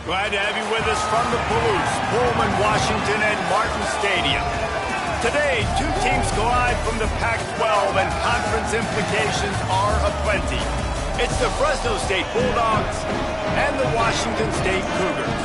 Glad to have you with us from the Palouse, Pullman, Washington, and Martin Stadium. Today, two teams collide from the Pac-12, and conference implications are aplenty. It's the Fresno State Bulldogs and the Washington State Cougars.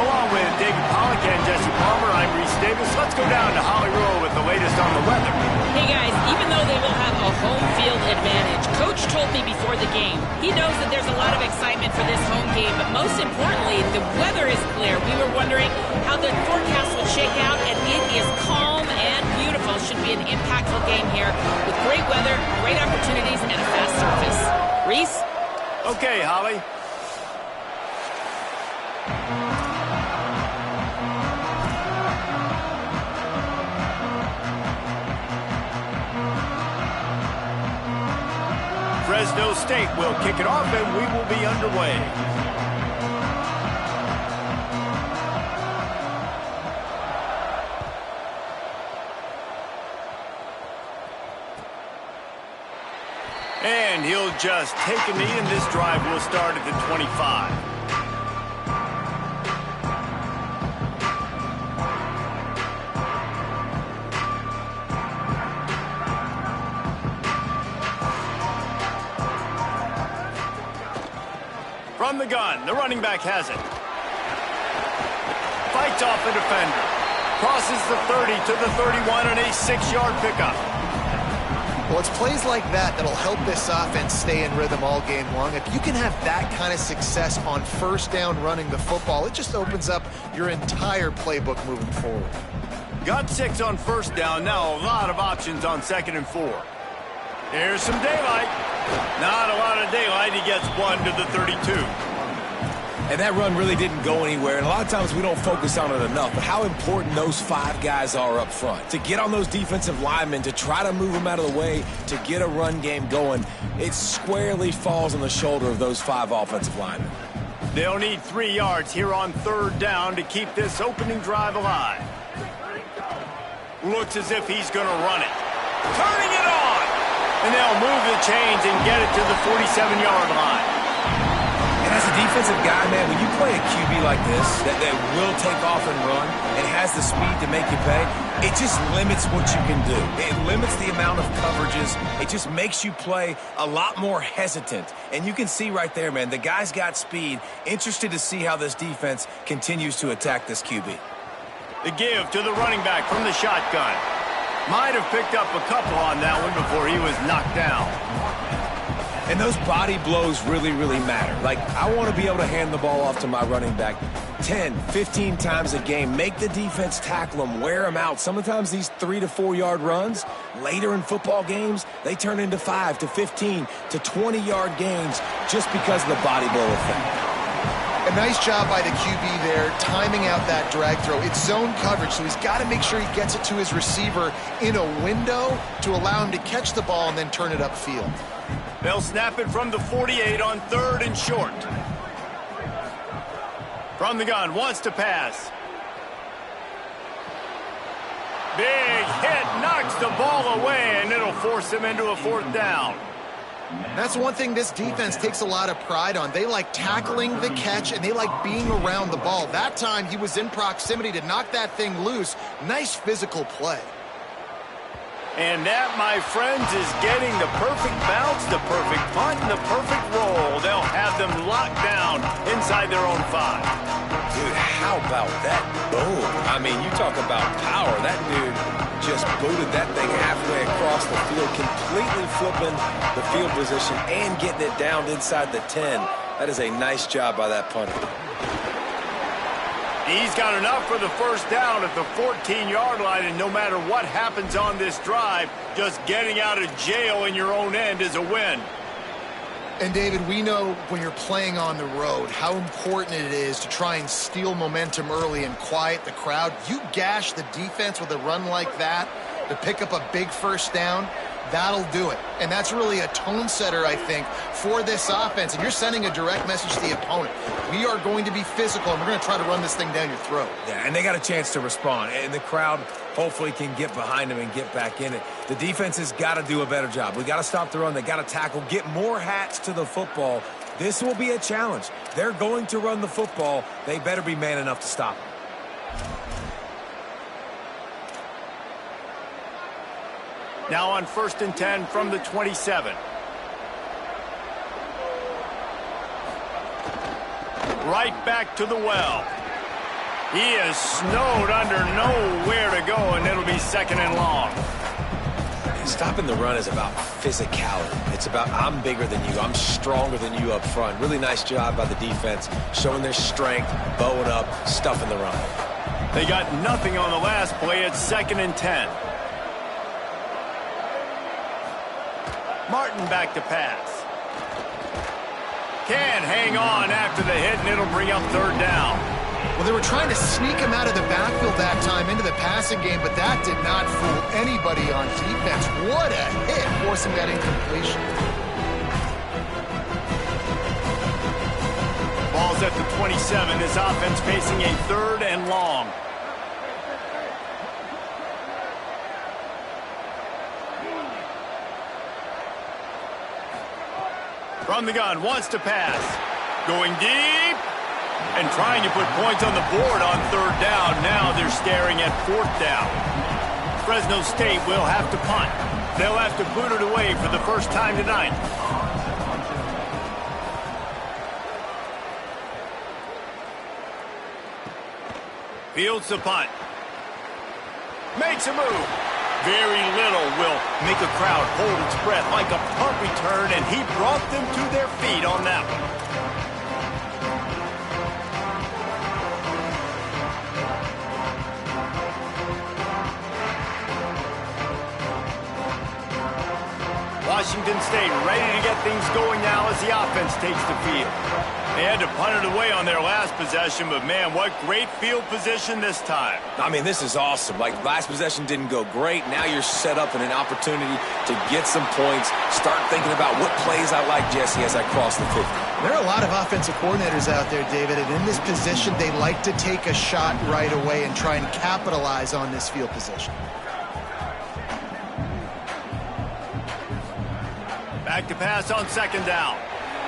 Along with David Pollack and Jesse Palmer, I'm Reese Davis. Let's go down to Hollywood with the latest on the weather. Hey guys, even though they will have a home field advantage, Coach told me before the game, he knows that there's a lot of excitement for this home game, but most importantly, the weather is clear. We were wondering how the forecast would shake out, and it is calm and beautiful. Should be an impactful game here with great weather, great opportunities, and a fast surface. Reese? Okay, Holly. Fresno State will kick it off, and we will be underway. And he'll just take a knee, and this drive will start at the 25. From the gun, the running back has it. Fights off the defender. Crosses the 30 to the 31 and a 6-yard pickup. Well, it's plays like that that'll help this offense stay in rhythm all game long. If you can have that kind of success on first down running the football, it just opens up your entire playbook moving forward. Got 6 on first down. Now a lot of options on 2nd and 4. Here's some daylight. Not a lot of daylight. He gets 1 to the 32. And that run really didn't go anywhere, and a lot of times we don't focus on it enough, but how important those 5 guys are up front. To get on those defensive linemen, to try to move them out of the way, to get a run game going, it squarely falls on the shoulder of those 5 offensive linemen. They'll need 3 yards here on 3rd down to keep this opening drive alive. Looks as if he's going to run it. Turning it on! And they'll move the chains and get it to the 47-yard line. And as a defensive guy, man, when you play a QB like this that will take off and run and has the speed to make you pay, it just limits what you can do. It limits the amount of coverages. It just makes you play a lot more hesitant. And you can see right there, man, the guy's got speed. Interested to see how this defense continues to attack this QB. The give to the running back from the shotgun. Might have picked up a couple on that one before he was knocked down. And those body blows really, really matter. Like, I want to be able to hand the ball off to my running back 10, 15 times a game. Make the defense tackle them, wear them out. Sometimes these 3 to 4 yard runs, later in football games, they turn into 5 to 15 to 20 yard gains just because of the body blow effect. A nice job by the QB there, timing out that drag throw. It's zone coverage, so he's got to make sure he gets it to his receiver in a window to allow him to catch the ball and then turn it upfield. They'll snap it from the 48 on 3rd and short. From the gun, wants to pass. Big hit, knocks the ball away, and it'll force him into a 4th down. That's one thing this defense takes a lot of pride on. They like tackling the catch, and they like being around the ball. That time, he was in proximity to knock that thing loose. Nice physical play. And that, my friends, is getting the perfect bounce, the perfect punt, and the perfect roll. They'll have them locked down inside their own 5. Dude, how about that boom? I mean, you talk about power. That dude just booted that thing halfway across the field, completely flipping the field position and getting it down inside the 10. That is a nice job by that punter. He's got enough for the 1st down at the 14-yard line, and no matter what happens on this drive, just getting out of jail in your own end is a win. And, David, we know when you're playing on the road how important it is to try and steal momentum early and quiet the crowd. You gash the defense with a run like that to pick up a big 1st down, that'll do it. And that's really a tone setter, I think, for this offense. And you're sending a direct message to the opponent. We are going to be physical, and we're going to try to run this thing down your throat. Yeah, and they got a chance to respond. And the crowd hopefully can get behind them and get back in it. The defense has got to do a better job. We got to stop the run. They got to tackle, get more hats to the football, This will be a challenge. They're going to run the football. They better be man enough to stop it. Now on 1st and 10 from the 27. Right back to the well. He is snowed under, nowhere to go, and it'll be 2nd and long. Stopping the run is about physicality. It's about I'm bigger than you, I'm stronger than you up front. Really nice job by the defense, showing their strength, bowing up, stuffing the run. They got nothing on the last play. It's 2nd and 10. Martin back to pass. Can't hang on after the hit, and it'll bring up 3rd down. Well, they were trying to sneak him out of the backfield that time into the passing game, but that did not fool anybody on defense. What a hit, forcing that incompletion. Ball's at the 27. This offense facing a 3rd and long. From the gun, wants to pass. Going deep. And trying to put points on the board on 3rd down. Now they're staring at 4th down. Fresno State will have to punt. They'll have to boot it away for the first time tonight. Fields the punt. Makes a move. Very little will make a crowd hold its breath like a punt return, and he brought them to their feet on that one. Washington State ready to get things going now as the offense takes the field. They had to punt it away on their last possession, but man, what great field position this time. I mean, this is awesome. Like, last possession didn't go great. Now you're set up in an opportunity to get some points. Start thinking about what plays I like, Jesse, as I cross the 50. There are a lot of offensive coordinators out there, David, and in this position, they like to take a shot right away and try and capitalize on this field position. Back to pass on 2nd down.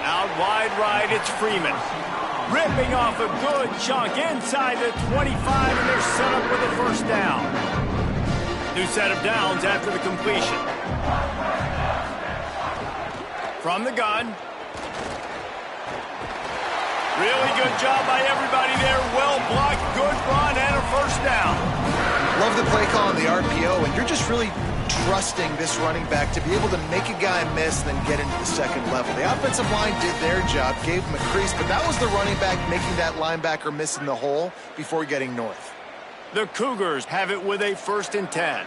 Out wide right, it's Freeman. Ripping off a good chunk inside the 25, and they're set up with a 1st down. New set of downs after the completion. From the gun. Really good job by everybody there. Well blocked, good run, and a 1st down. Love the play call on the RPO, and you're just really trusting this running back to be able to make a guy miss and then get into the 2nd level. The offensive line did their job, gave him a crease, but that was the running back making that linebacker miss in the hole before getting north. The Cougars have it with a 1st and 10.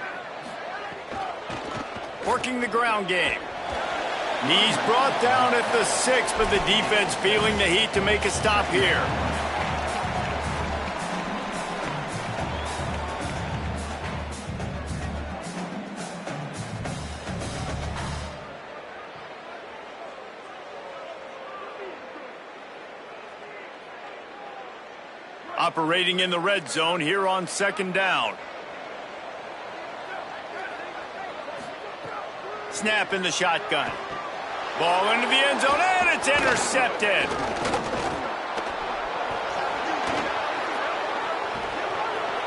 Working the ground game. Knees brought down at the 6, but the defense feeling the heat to make a stop here. Operating in the red zone here on 2nd down. Snap in the shotgun. Ball into the end zone, and it's intercepted.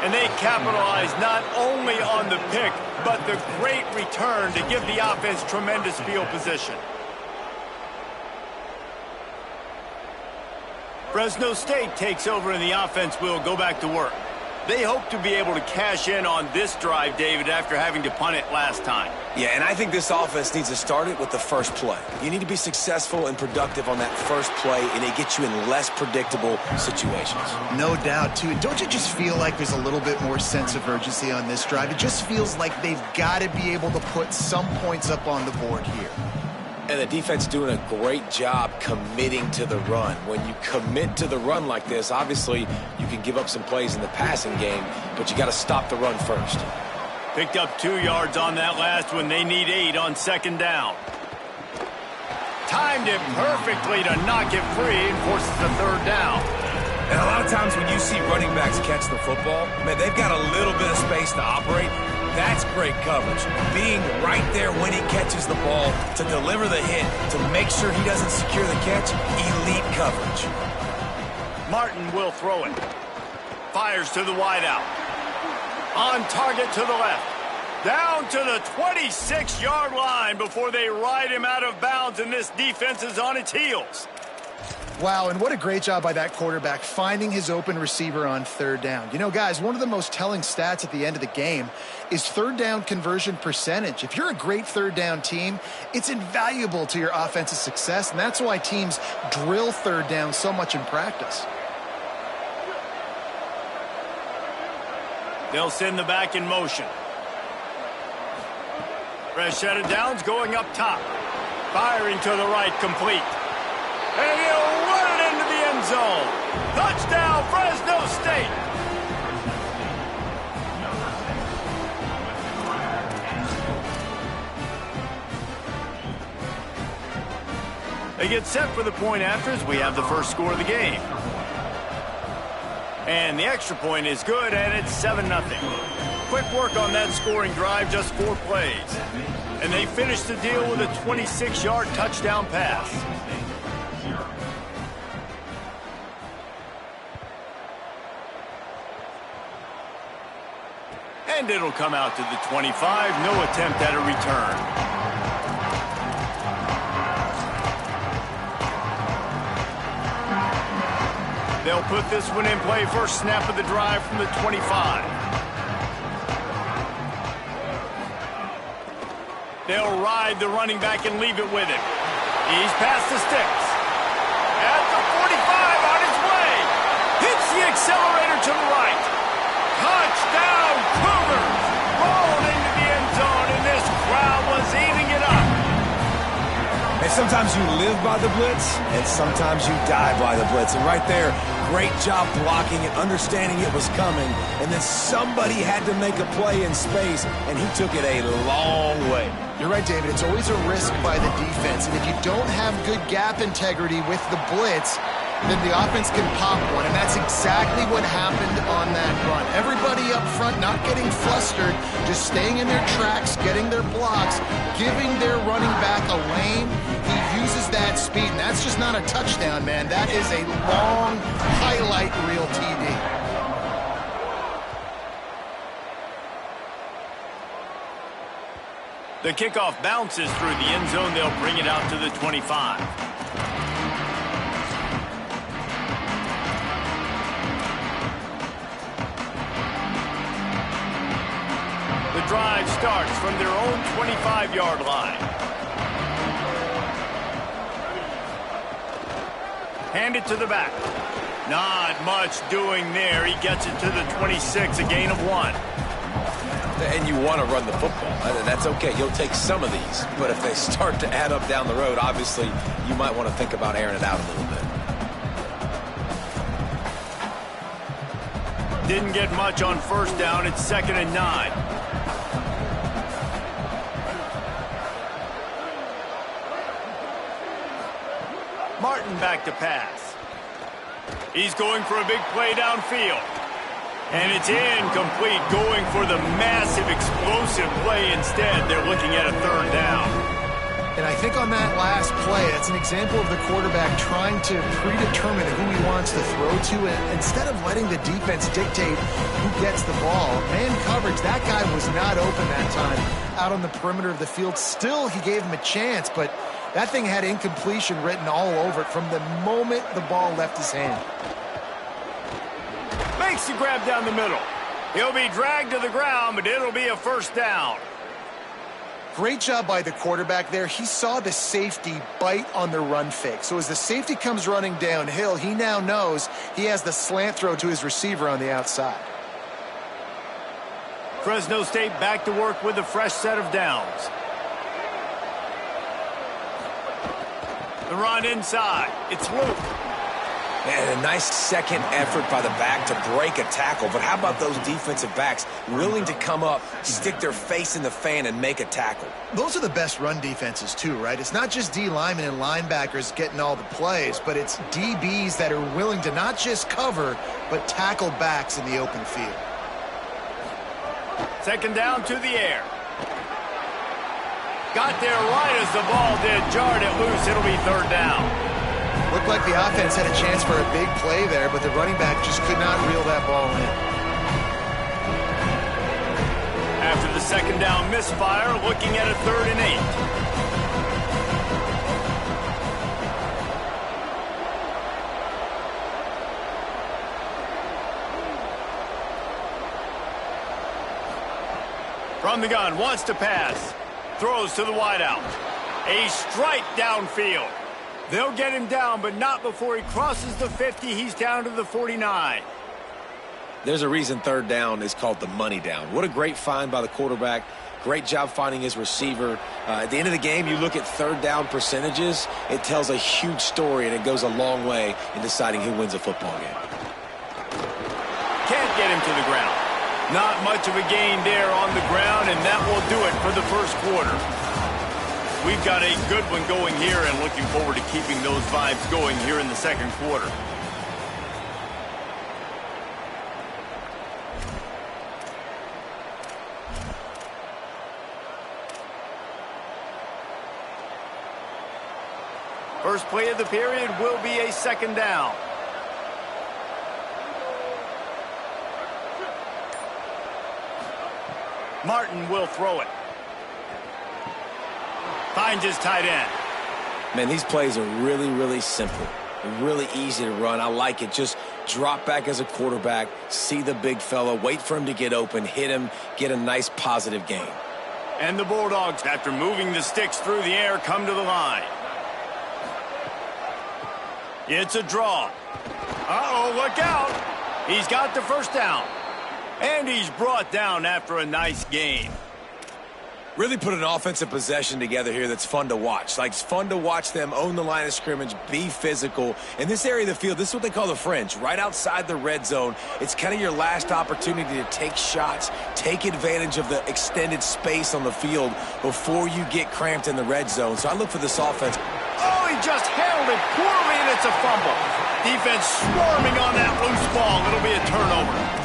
And they capitalize not only on the pick, but the great return to give the offense tremendous field position. Fresno State takes over, and the offense will go back to work. They hope to be able to cash in on this drive, David, after having to punt it last time. Yeah, and I think this offense needs to start it with the first play. You need to be successful and productive on that first play, and it gets you in less predictable situations. No doubt, too. And don't you just feel like there's a little bit more sense of urgency on this drive? It just feels like they've got to be able to put some points up on the board here. And the defense doing a great job committing to the run. When you commit to the run like this, obviously you can give up some plays in the passing game, but you got to stop the run first. Picked up 2 yards on that last one. They need 8 on 2nd down. Timed it perfectly to knock it free and forces the 3rd down. And a lot of times when you see running backs catch the football, man, they've got a little bit of space to operate. That's great coverage. Being right there when he catches the ball to deliver the hit, to make sure he doesn't secure the catch, elite coverage. Martin will throw it. Fires to the wideout. On target to the left. Down to the 26-yard line before they ride him out of bounds, and this defense is on its heels. Wow, and what a great job by that quarterback finding his open receiver on third down. You know, guys, one of the most telling stats at the end of the game is third down conversion percentage. If you're a great third down team, it's invaluable to your offensive success, and that's why teams drill third down so much in practice. They'll send the back in motion. Fresh set of downs going up top. Firing to the right, complete. And he'll run it into the end zone. Touchdown, Fresno State. They get set for the point after as we have the first score of the game. And the extra point is good, and it's 7-0. Quick work on that scoring drive, just 4 plays. And they finish the deal with a 26-yard touchdown pass. And it'll come out to the 25. No attempt at a return. They'll put this one in play. First snap of the drive from the 25. They'll ride the running back and leave it with him. He's past the sticks. At the 45, on his way. Hits the accelerator to the right. Touchdown, Cougars! Rolled into the end zone, and this crowd was eating it up. And sometimes you live by the blitz, and sometimes you die by the blitz. And right there, great job blocking it, understanding it was coming, and then somebody had to make a play in space, and he took it a long way. You're right, David. It's always a risk by the defense, and if you don't have good gap integrity with the blitz, then the offense can pop one, and that's exactly what happened on that run. Everybody up front not getting flustered, just staying in their tracks, getting their blocks, giving their running back a lane. He uses that speed, and that's just not a touchdown, man. That is a long highlight reel TD. The kickoff bounces through the end zone. They'll bring it out to the 25. The drive starts from their own 25-yard line. Hand it to the back. Not much doing there. He gets it to the 26, a gain of 1. And you want to run the football. That's okay. You'll take some of these. But if they start to add up down the road, obviously you might want to think about airing it out a little bit. Didn't get much on first down. It's 2nd and 9. Martin back to pass. He's going for a big play downfield. And it's incomplete, going for the massive explosive play instead. They're looking at a 3rd down. And I think on that last play, that's an example of the quarterback trying to predetermine who he wants to throw to, and instead of letting the defense dictate who gets the ball. Man coverage, that guy was not open that time out on the perimeter of the field. Still, he gave him a chance, but that thing had incompletion written all over it from the moment the ball left his hand. Makes the grab down the middle. He'll be dragged to the ground, but it'll be a 1st down. Great job by the quarterback there. He saw the safety bite on the run fake. So as the safety comes running downhill, he now knows he has the slant throw to his receiver on the outside. Fresno State back to work with a fresh set of downs. The run inside. It's Luke. And a nice second effort by the back to break a tackle. But how about those defensive backs willing to come up, stick their face in the fan, and make a tackle? Those are the best run defenses too, right? It's not just D linemen and linebackers getting all the plays, but it's DBs that are willing to not just cover, but tackle backs in the open field. Second down to the air. Got there right as the ball did. Jarred it loose. It'll be third down. Looked like the offense had a chance for a big play there, but the running back just could not reel that ball in. After the second down misfire, looking at a 3rd and 8. From the gun, wants to pass. Throws to the wideout. A strike downfield. They'll get him down, but not before he crosses the 50. He's down to the 49. There's a reason third down is called the money down. What a great find by the quarterback. Great job finding his receiver. At the end of the game, you look at third down percentages. It tells a huge story, and it goes a long way in deciding who wins a football game. Can't get him to the ground. Not much of a gain there on the ground, and that will do it for the first quarter. We've got a good one going here, and looking forward to keeping those vibes going here in the second quarter. First play of the period will be a second down. Martin will throw it. Finds his tight end. Man, these plays are really, really simple. Really easy to run. I like it. Just drop back as a quarterback, see the big fella, wait for him to get open, hit him, get a nice positive gain. And the Bulldogs, after moving the sticks through the air, come to the line. It's a draw. Uh-oh, look out. He's got the first down. And he's brought down after a nice game. Really put an offensive possession together here that's fun to watch. Like, it's fun to watch them own the line of scrimmage, be physical. In this area of the field, this is what they call the fringe, right outside the red zone. It's kind of your last opportunity to take shots, take advantage of the extended space on the field before you get cramped in the red zone. So I look for this offense. Oh, he just handled it poorly, and it's a fumble. Defense swarming on that loose ball. It'll be a turnover.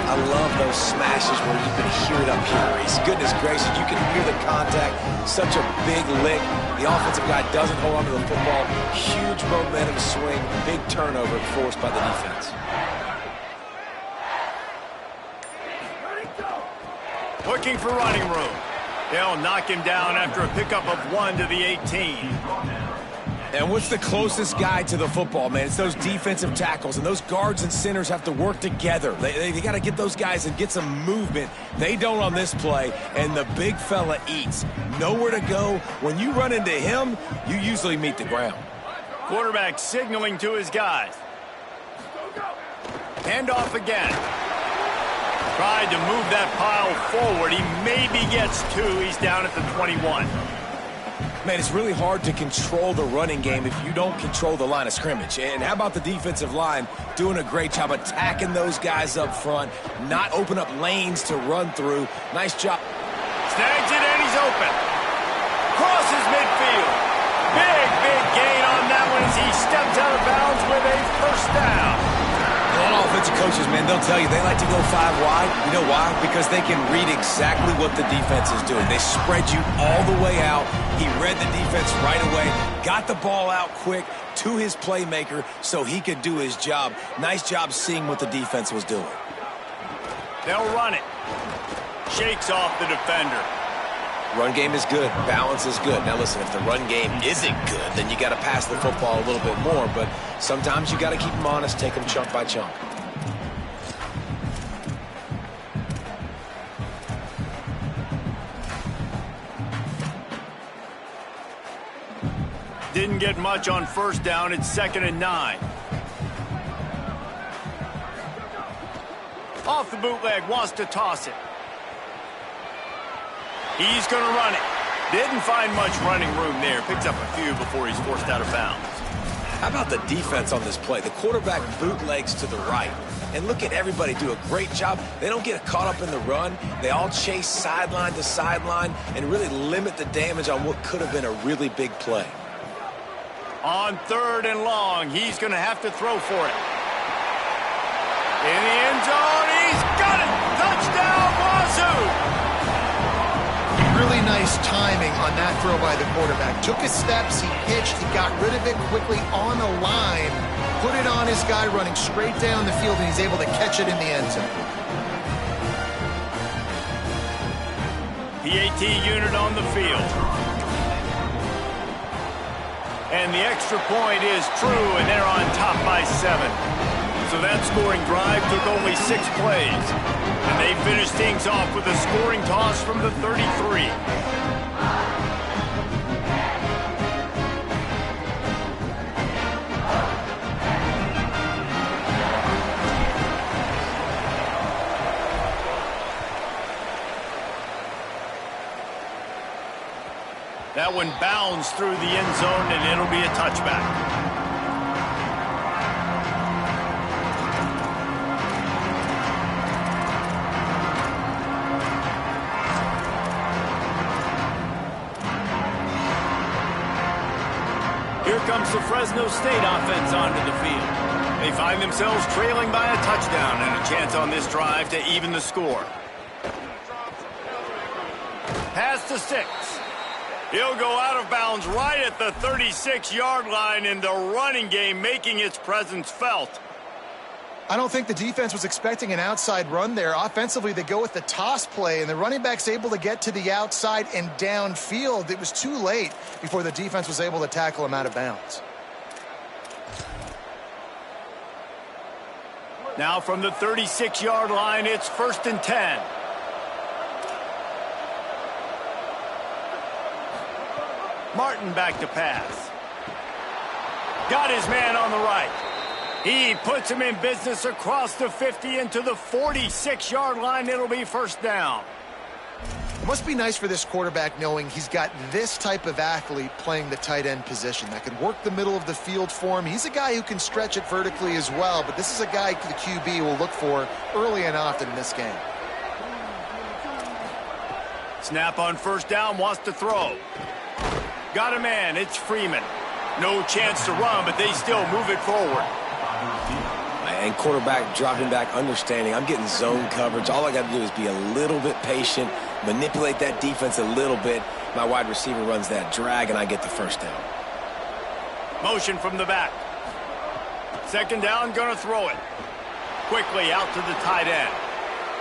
I love those smashes where you can hear it up here. Goodness gracious, you can hear the contact. Such a big lick. The offensive guy doesn't hold on to the football. Huge momentum swing. Big turnover forced by the defense. Looking for running room. They'll knock him down after a pickup of 1 to the 18. And what's the closest guy to the football, man? It's those defensive tackles, and those guards and centers have to work together. They got to get those guys and get some movement. They don't on this play, and the big fella eats. Nowhere to go. When you run into him, you usually meet the ground. Quarterback signaling to his guys. Handoff again. Tried to move that pile forward. He maybe gets 2. He's down at the 21. Man, it's really hard to control the running game if you don't control the line of scrimmage. And how about the defensive line doing a great job attacking those guys up front, not open up lanes to run through. Nice job. Snags it, and he's open. Crosses midfield. Big gain on that one as he steps out of bounds with a first down. A lot of offensive coaches, man, they'll tell you they like to go 5 wide. You know why? Because they can read exactly what the defense is doing. They spread you all the way out. He read the defense right away, got the ball out quick to his playmaker so he could do his job. Nice job seeing what the defense was doing. They'll run it. Shakes off the defender. Run game is good. Balance is good. Now, listen, if the run game isn't good, then you got to pass the football a little bit more. But sometimes you got to keep them honest, take them chunk by chunk. Didn't get much on first down. It's 2nd and 9. Off the bootleg, wants to toss it. He's going to run it. Didn't find much running room there. Picks up a few before he's forced out of bounds. How about the defense on this play? The quarterback bootlegs to the right. And look at everybody do a great job. They don't get caught up in the run. They all chase sideline to sideline and really limit the damage on what could have been a really big play. On 3rd and long, he's going to have to throw for it. In the end zone, he's got it! Touchdown, Wazoo! nice timing on that throw by the quarterback. Took his steps, he pitched, he got rid of it quickly on a line, put it on his guy running straight down the field, and he's able to catch it in the end zone. PAT unit on the field. And the extra point is true, and they're on top by 7. So that scoring drive took only 6 plays. And they finished things off with a scoring toss from the 33. That one bounds through the end zone, and it'll be a touchback. Here comes the Fresno State offense onto the field. They find themselves trailing by a touchdown and a chance on this drive to even the score. Pass to 6. He'll go out of bounds right at the 36-yard line, in the running game making its presence felt. I don't think the defense was expecting an outside run there. Offensively, they go with the toss play, and the running back's able to get to the outside and downfield. It was too late before the defense was able to tackle him out of bounds. Now from the 36-yard line, it's 1st and 10. Martin back to pass. Got his man on the right. He puts him in business across the 50 into the 46-yard line. It'll be 1st down. It must be nice for this quarterback knowing he's got this type of athlete playing the tight end position that can work the middle of the field for him. He's a guy who can stretch it vertically as well, but this is a guy the QB will look for early and often in this game. Snap on 1st down, wants to throw. Got a man, it's Freeman. No chance to run, but they still move it forward. And quarterback dropping back, understanding I'm getting zone coverage. All I got to do is be a little bit patient, manipulate that defense a little bit. My wide receiver runs that drag, and I get the 1st down. Motion from the back. 2nd down, gonna throw it. Quickly out to the tight end.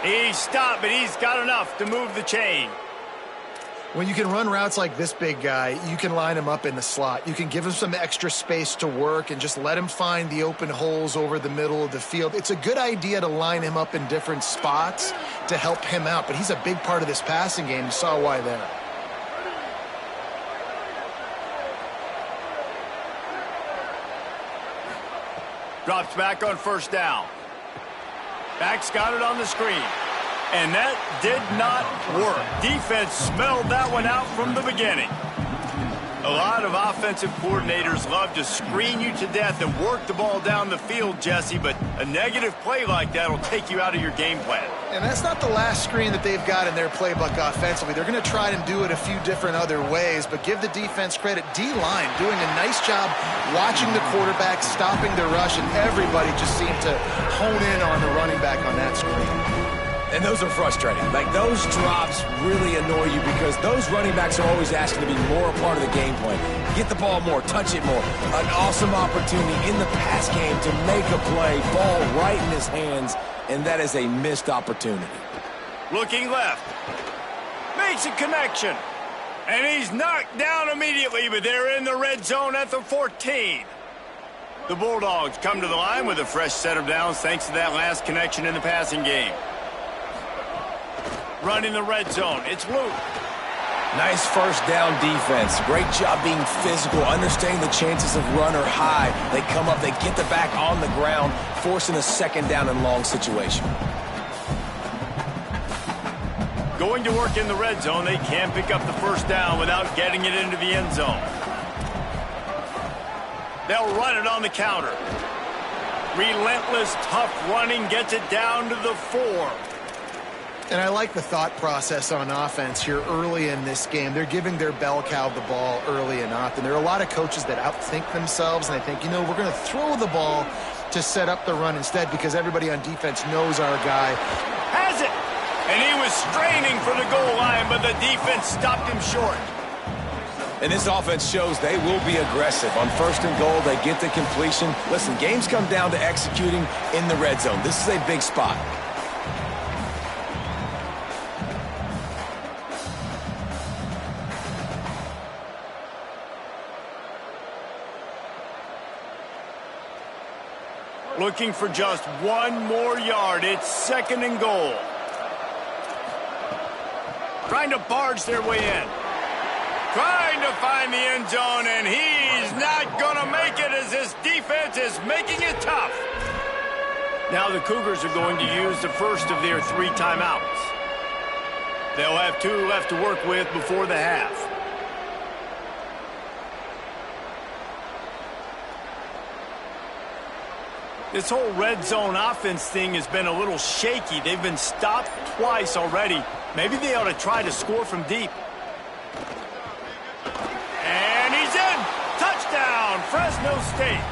He stopped, but he's got enough to move the chain. When you can run routes like this big guy, you can line him up in the slot. You can give him some extra space to work and just let him find the open holes over the middle of the field. It's a good idea to line him up in different spots to help him out, but he's a big part of this passing game. You saw why there. Drops back on 1st down. Back's got it on the screen. And that did not work. Defense smelled that one out from the beginning. A lot of offensive coordinators love to screen you to death and work the ball down the field, Jesse, but a negative play like that will take you out of your game plan. And that's not the last screen that they've got in their playbook offensively. They're going to try and do it a few different other ways, but give the defense credit. D-line doing a nice job watching the quarterback, stopping the rush, and everybody just seemed to hone in on the running back on that screen. And those are frustrating. Like, those drops really annoy you because those running backs are always asking to be more a part of the game plan. Get the ball more, touch it more. An awesome opportunity in the pass game to make a play, ball right in his hands, and that is a missed opportunity. Looking left. Makes a connection. And he's knocked down immediately, but they're in the red zone at the 14. The Bulldogs come to the line with a fresh set of downs thanks to that last connection in the passing game. Running the red zone. It's Luke. Nice 1st down defense. Great job being physical, understanding the chances of run are high. They come up, they get the back on the ground, forcing a 2nd down and long situation. Going to work in the red zone. They can't pick up the 1st down without getting it into the end zone. They'll run it on the counter. Relentless, tough running gets it down to the 4. And I like the thought process on offense here early in this game. They're giving their bell cow the ball early and often. There are a lot of coaches that outthink themselves, and they think, you know, we're going to throw the ball to set up the run instead because everybody on defense knows our guy. Has it! And he was straining for the goal line, but the defense stopped him short. And this offense shows they will be aggressive. On 1st and goal, they get the completion. Listen, games come down to executing in the red zone. This is a big spot. Looking for just one more yard. It's 2nd and goal. Trying to barge their way in. Trying to find the end zone, and he's not going to make it as this defense is making it tough. Now the Cougars are going to use the first of their 3 timeouts. They'll have 2 left to work with before the half. This whole red zone offense thing has been a little shaky. They've been stopped twice already. Maybe they ought to try to score from deep. And he's in! Touchdown, Fresno State.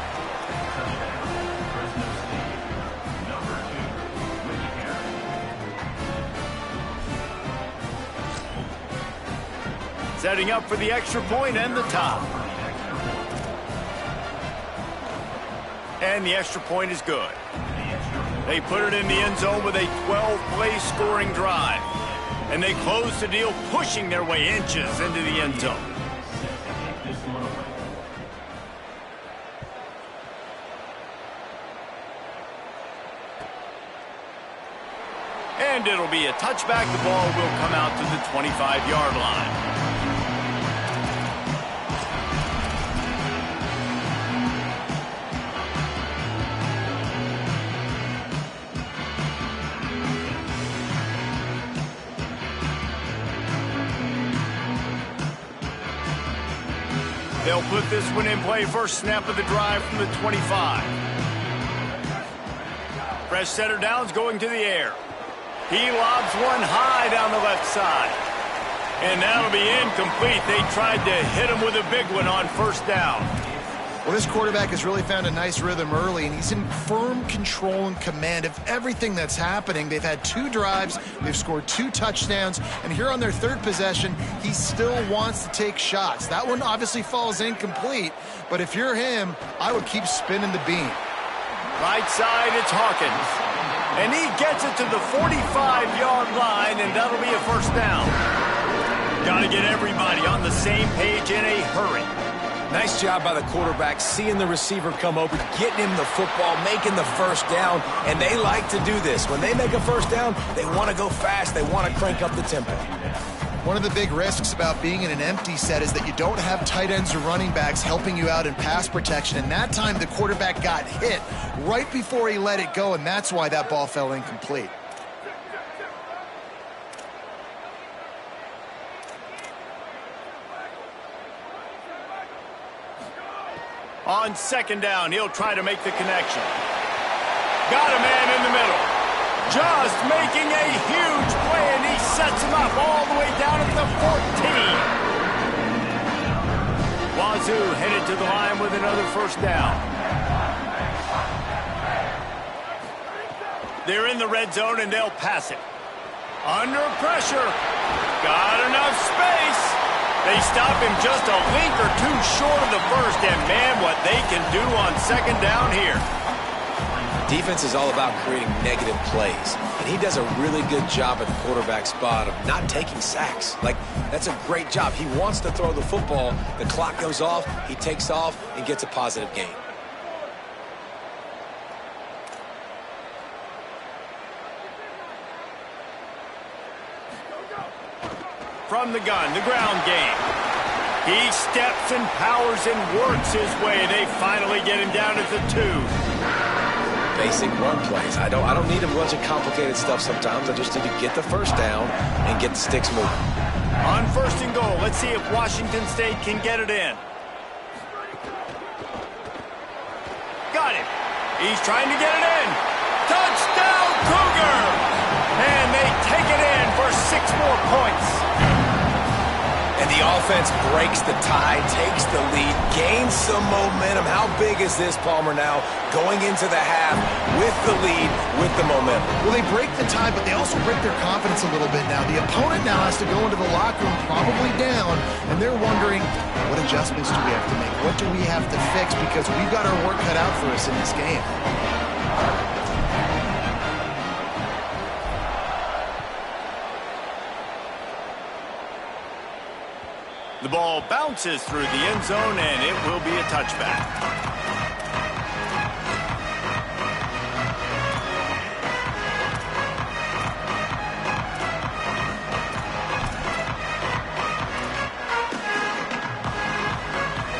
Setting up for the extra point and the top. And the extra point is good. They put it in the end zone with a 12-play scoring drive. And they close the deal, pushing their way inches into the end zone. And it'll be a touchback. The ball will come out to the 25-yard line. They'll put this one in play. First snap of the drive from the 25. Fresh center downs going to the air. He lobs one high down the left side. And that'll be incomplete. They tried to hit him with a big one on 1st down. Well, this quarterback has really found a nice rhythm early, and he's in firm control and command of everything that's happening. They've had 2 drives, they've scored 2 touchdowns, and here on their 3rd possession, he still wants to take shots. That one obviously falls incomplete, but if you're him, I would keep spinning the beam. Right side, it's Hawkins. And he gets it to the 45-yard line, and that'll be a 1st down. Got to get everybody on the same page in a hurry. Nice job by the quarterback, seeing the receiver come open, getting him the football, making the 1st down, and they like to do this. When they make a 1st down, they want to go fast. They want to crank up the tempo. One of the big risks about being in an empty set is that you don't have tight ends or running backs helping you out in pass protection, and that time the quarterback got hit right before he let it go, and that's why that ball fell incomplete. On 2nd down, he'll try to make the connection. Got a man in the middle. Just making a huge play, and he sets him up all the way down at the 14. Wazoo headed to the line with another 1st down. They're in the red zone, and they'll pass it. Under pressure. Got enough space. They stop him just a link or 2 short of the 1st, and man, what they can do on 2nd down here. Defense is all about creating negative plays, and he does a really good job at the quarterback spot of not taking sacks. Like, that's a great job. He wants to throw the football. The clock goes off, he takes off, and gets a positive gain. From the gun, the ground game. He steps and powers and works his way. They finally get him down at the 2. Basic run plays. I don't need a bunch of complicated stuff sometimes. I just need to get the 1st down and get the sticks moving. On 1st and goal, let's see if Washington State can get it in. Got it. He's trying to get it in. Touchdown, Cougar! And they take it in for 6 more points. And the offense breaks the tie, takes the lead, gains some momentum. How big is this, Palmer, now going into the half with the lead, with the momentum? Well, they break the tie, but they also break their confidence a little bit now. The opponent now has to go into the locker room probably down, and they're wondering, what adjustments do we have to make? What do we have to fix? Because we've got our work cut out for us in this game. The ball bounces through the end zone, and it will be a touchback.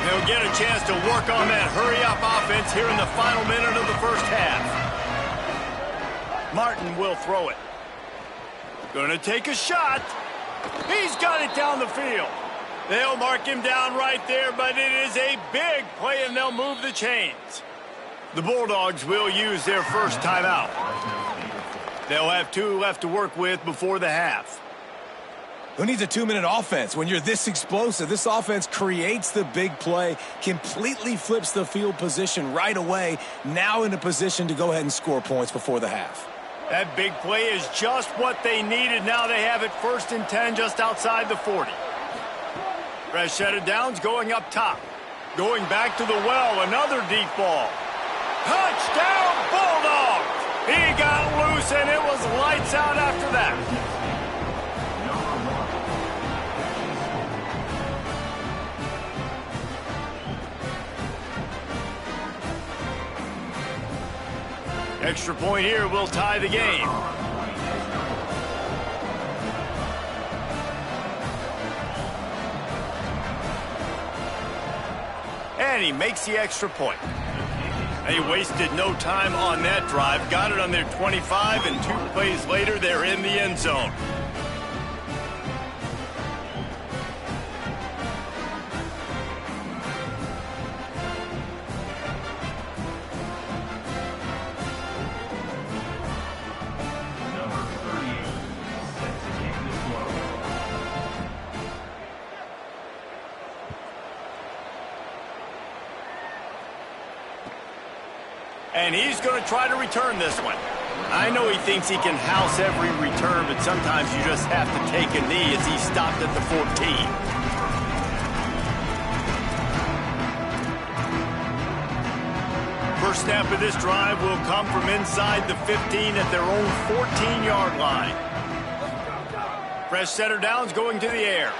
They'll get a chance to work on that hurry-up offense here in the final minute of the first half. Martin will throw it. Gonna take a shot. He's got it down the field. They'll mark him down right there, but it is a big play, and they'll move the chains. The Bulldogs will use their first timeout. They'll have 2 left to work with before the half. Who needs a 2-minute offense when you're this explosive? This offense creates the big play, completely flips the field position right away, now in a position to go ahead and score points before the half. That big play is just what they needed. Now they have it 1st and 10 just outside the 40. Fresno Downs going up top. Going back to the well, another deep ball. Touchdown, Bulldogs! He got loose, and it was lights out after that. Extra point here will tie the game. And he makes the extra point. They wasted no time on that drive. Got it on their 25, and 2 plays later, they're in the end zone. And he's going to try to return this one. I know he thinks he can house every return, but sometimes you just have to take a knee as he stopped at the 14. First snap of this drive will come from inside the 15 at their own 14-yard line. Fresno Downs going to the air.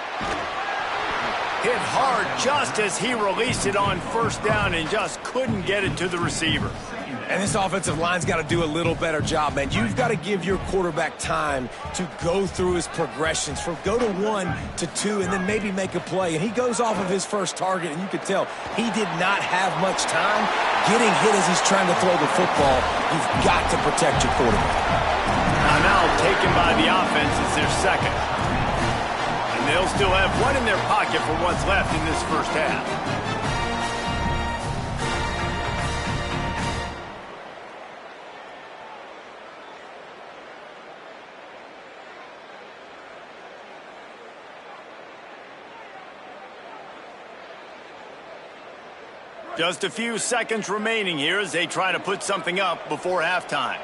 Hit hard just as he released it on 1st down and just couldn't get it to the receiver. And this offensive line's got to do a little better job, man. You've got to give your quarterback time to go through his progressions from go to 1 to 2 and then maybe make a play. And he goes off of his first target, and you could tell he did not have much time getting hit as he's trying to throw the football. You've got to protect your quarterback. Now taken by the offense is their second. And they'll still have 1 in their pocket for what's left in this first half. Just a few seconds remaining here as they try to put something up before halftime.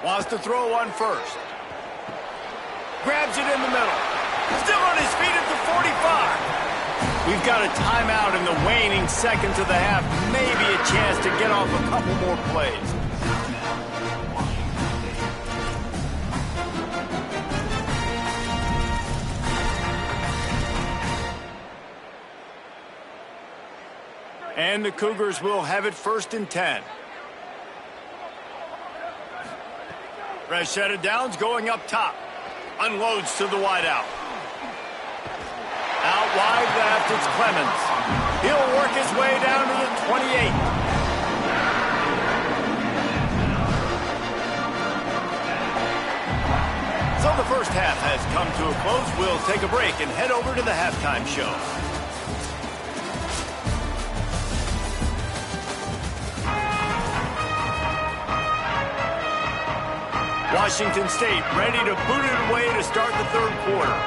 Wants to throw on 1st. Grabs it in the middle. Still on his feet at the 45. We've got a timeout in the waning seconds of the half. Maybe a chance to get off a couple more plays. And the Cougars will have it 1st and 10. Fresno Downs going up top. Unloads to the wideout. Out wide left, it's Clemens. He'll work his way down to the 28. So the first half has come to a close. We'll take a break and head over to the halftime show. Washington State ready to boot it away to start the 3rd quarter.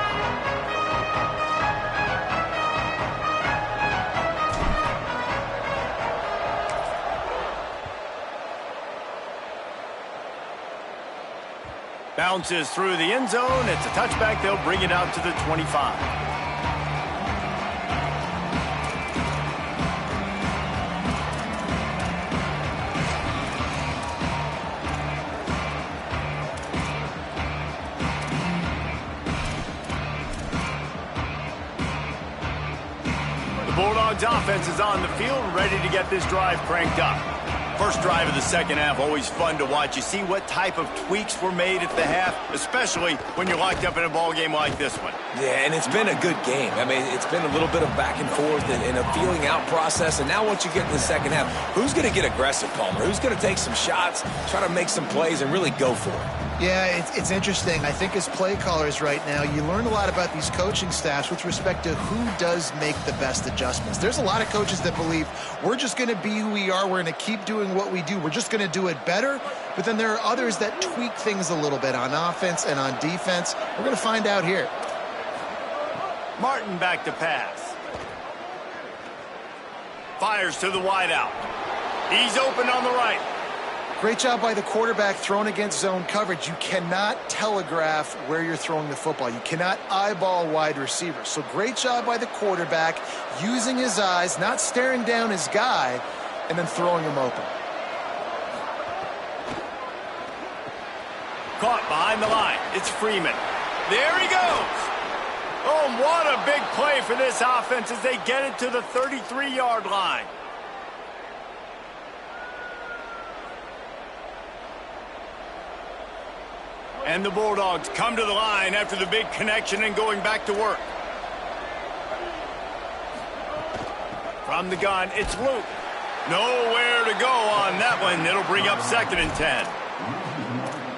Bounces through the end zone. It's a touchback. They'll bring it out to the 25. Bulldogs offense is on the field, ready to get this drive cranked up. First drive of the second half, always fun to watch. You see what type of tweaks were made at the half, especially when you're locked up in a ball game like this one. Yeah, and it's been a good game. I mean, it's been a little bit of back and forth and a feeling out process. And now once you get in the second half, who's going to get aggressive, Palmer? Who's going to take some shots, try to make some plays, and really go for it? Yeah, it's interesting. I think as play callers right now, you learn a lot about these coaching staffs with respect to who does make the best adjustments. There's a lot of coaches that believe we're just going to be who we are. We're going to keep doing what we do. We're just going to do it better. But then there are others that tweak things a little bit on offense and on defense. We're going to find out here. Martin back to pass. Fires to the wideout. He's open on the right. Great job by the quarterback throwing against zone coverage. You cannot telegraph where you're throwing the football. You cannot eyeball wide receivers. So great job by the quarterback using his eyes, not staring down his guy, and then throwing him open. Caught behind the line. It's Freeman. There he goes. Oh, what a big play for this offense as they get it to the 33-yard line. And the Bulldogs come to the line after the big connection and going back to work. From the gun, it's Luke. Nowhere to go on that one. It'll bring up 2nd and 10.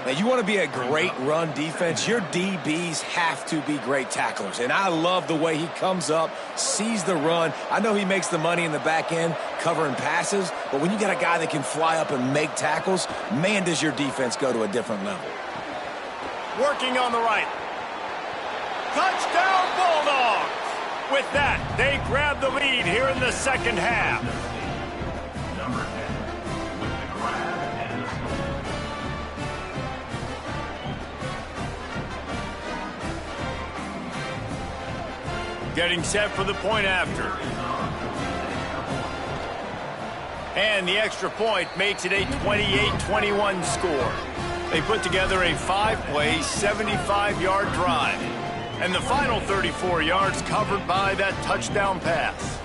Now, you want to be a great run defense, your DBs have to be great tacklers. And I love the way he comes up, sees the run. I know he makes the money in the back end covering passes, but when you got a guy that can fly up and make tackles, man, does your defense go to a different level. Working on the right. Touchdown Bulldogs! With that, they grab the lead here in the second half. Getting set for the point after. And the extra point makes it a 28-21 score. They put together a 5-play, 75-yard drive. And the final 34 yards covered by that touchdown pass.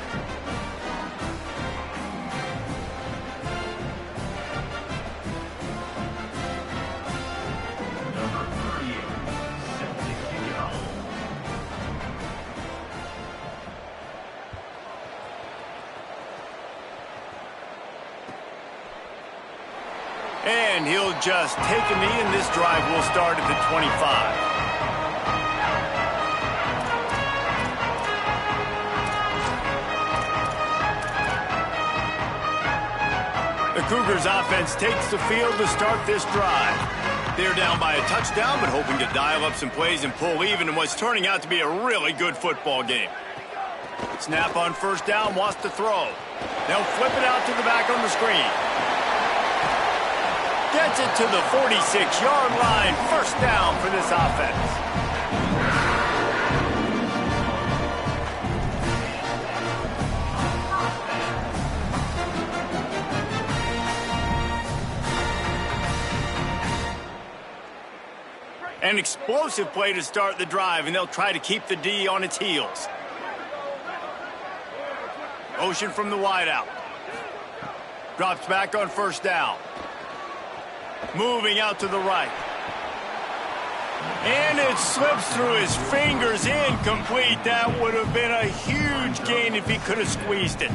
And he'll just take a knee, and this drive will start at the 25. The Cougars offense takes the field to start this drive. They're down by a touchdown, but hoping to dial up some plays and pull even in what's turning out to be a really good football game. Snap on first down, wants to throw. They'll flip it out to the back on the screen. Gets it to the 46-yard line. First down for this offense. An explosive play to start the drive, and they'll try to keep the D on its heels. Motion from the wideout. Drops back on first down. Moving out to the right. And it slips through his fingers, incomplete. That would have been a huge gain if he could have squeezed it.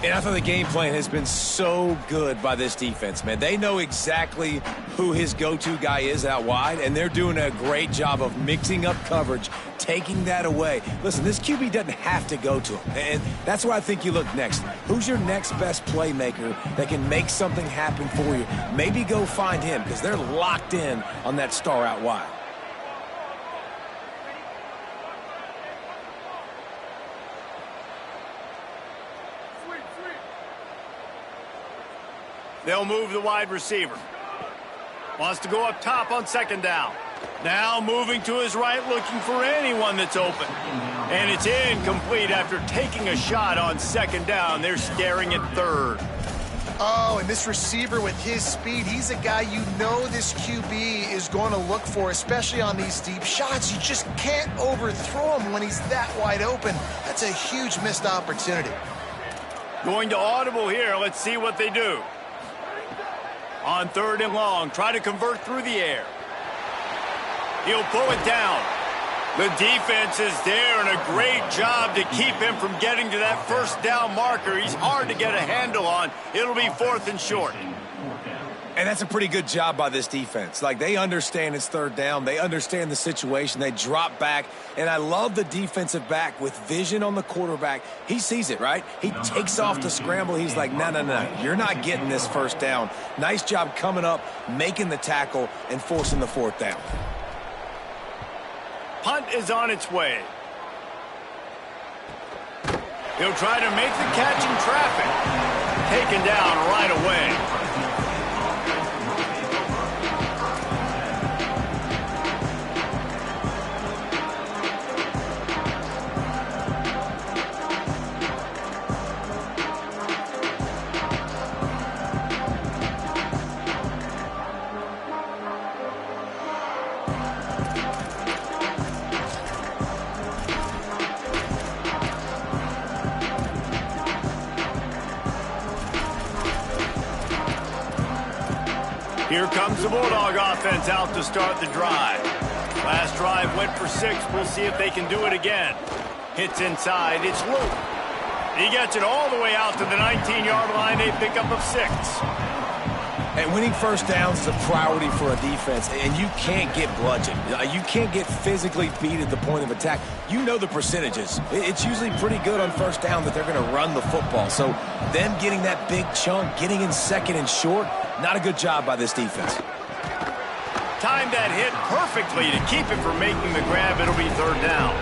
And I thought the game plan has been so good by this defense, man. They know exactly who his go-to guy is out wide, and they're doing a great job of mixing up coverage, taking that away. Listen, this QB doesn't have to go to him, and that's where I think you look next. Who's your next best playmaker that can make something happen for you? Maybe go find him, because they're locked in on that star out wide. They'll move the wide receiver. Wants to go up top on second down. Now moving to his right, looking for anyone that's open. And it's incomplete after taking a shot on second down. They're staring at third. Oh, and this receiver with his speed, he's a guy you know this QB is going to look for, especially on these deep shots. You just can't overthrow him when he's that wide open. That's a huge missed opportunity. Going to audible here. Let's see what they do. On third and long, try to convert through the air. He'll pull it down. The defense is there, and a great job to keep him from getting to that first down marker. He's hard to get a handle on. It'll be fourth and short. And that's a pretty good job by this defense. Like, they understand it's third down. They understand the situation. They drop back. And I love the defensive back with vision on the quarterback. He sees it, right? He takes off the scramble. He's like, no, no, no. You're not getting this first down. Nice job coming up, making the tackle, and forcing the fourth down. Punt is on its way. He'll try to make the catch in traffic. Taken down right away. Here comes the Bulldog offense out to start the drive. Last drive went for 6. We'll see if they can do it again. Hits inside. It's Luke. He gets it all the way out to the 19-yard line. A pickup of 6. And winning first downs is a priority for a defense, and you can't get bludgeoned. You can't get physically beat at the point of attack. You know the percentages. It's usually pretty good on first down that they're going to run the football. So them getting that big chunk, getting in second and short, not a good job by this defense. Timed that hit perfectly to keep him from making the grab. It'll be third down.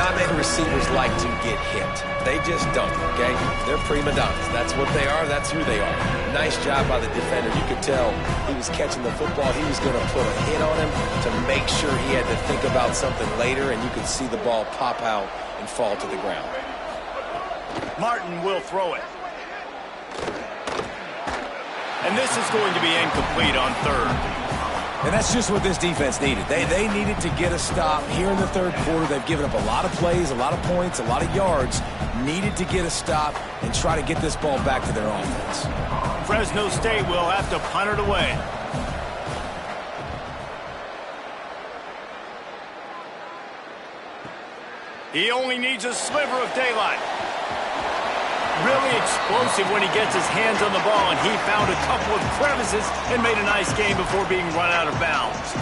Not many receivers like to get hit. They just don't, okay? They're prima donnas. That's what they are. That's who they are. Nice job by the defender. You could tell he was catching the football. He was going to put a hit on him to make sure he had to think about something later, and you could see the ball pop out and fall to the ground. Martin will throw it. And this is going to be incomplete on third. And that's just what this defense needed. They needed to get a stop here in the third quarter. They've given up a lot of plays, a lot of points, a lot of yards. Needed to get a stop and try to get this ball back to their offense. Fresno State will have to punt it away. He only needs a sliver of daylight. Really explosive when he gets his hands on the ball, and he found a couple of crevices and made a nice game before being run out of bounds.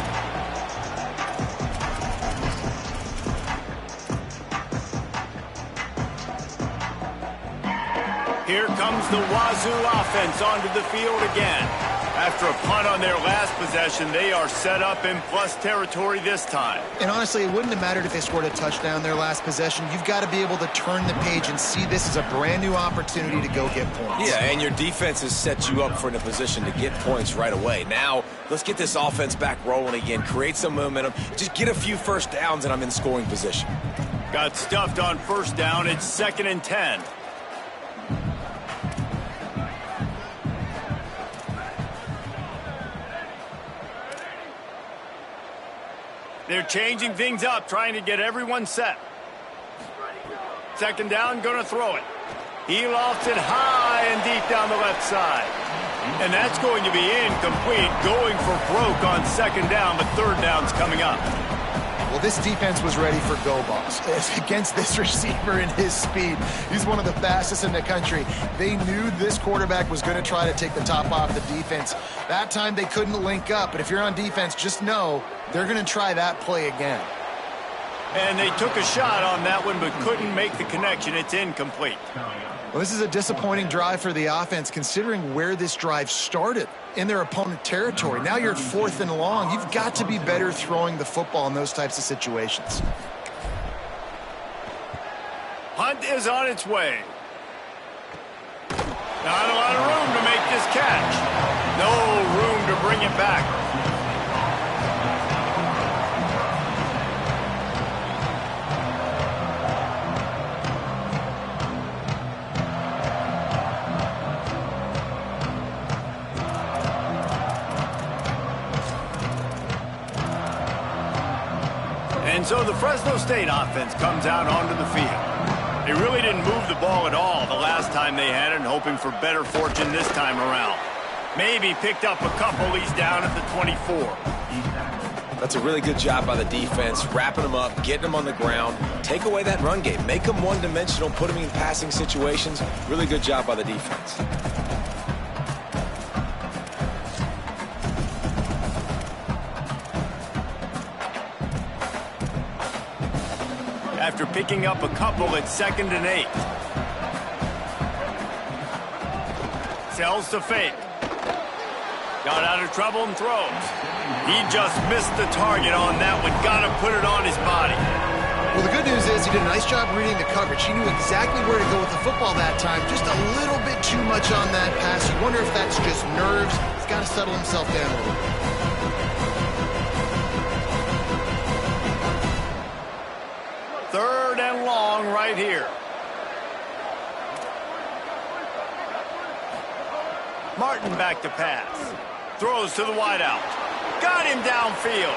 Here comes the Wazoo offense onto the field again. After a punt on their last possession, they are set up in plus territory this time. And honestly, it wouldn't have mattered if they scored a touchdown their last possession. You've got to be able to turn the page and see this as a brand new opportunity to go get points. Yeah, and your defense has set you up for in a position to get points right away. Now, let's get this offense back rolling again, create some momentum, just get a few first downs, and I'm in scoring position. Got stuffed on first down. It's 2nd and 10. They're changing things up, trying to get everyone set. 2nd down, going to throw it. He lofts it high and deep down the left side. And that's going to be incomplete, going for broke on 2nd down, but 3rd down's coming up. Well, this defense was ready for go balls against this receiver and his speed. He's one of the fastest in the country. They knew this quarterback was going to try to take the top off the defense. That time they couldn't link up, but if you're on defense, just know they're going to try that play again. And they took a shot on that one, but couldn't make the connection. It's incomplete. Well, this is a disappointing drive for the offense, considering where this drive started in their opponent territory. Now you're at 4th and long. You've got to be better throwing the football in those types of situations. Hunt is on its way. Not a lot of room to make this catch. No room to bring it back. And so the Fresno State offense comes out onto the field. They really didn't move the ball at all the last time they had it, and hoping for better fortune this time around. Maybe picked up a couple. He's down at the 24. That's a really good job by the defense, wrapping them up, getting them on the ground. Take away that run game. Make them one-dimensional, put them in passing situations. Really good job by the defense. After picking up a couple, it's 2nd and 8. Sells to fake. Got out of trouble and throws. He just missed the target on that one. Got to put it on his body. Well, the good news is he did a nice job reading the coverage. He knew exactly where to go with the football that time. Just a little bit too much on that pass. You wonder if that's just nerves. He's got to settle himself down a little bit. Third and long right here. Martin back to pass. Throws to the wideout. Got him downfield.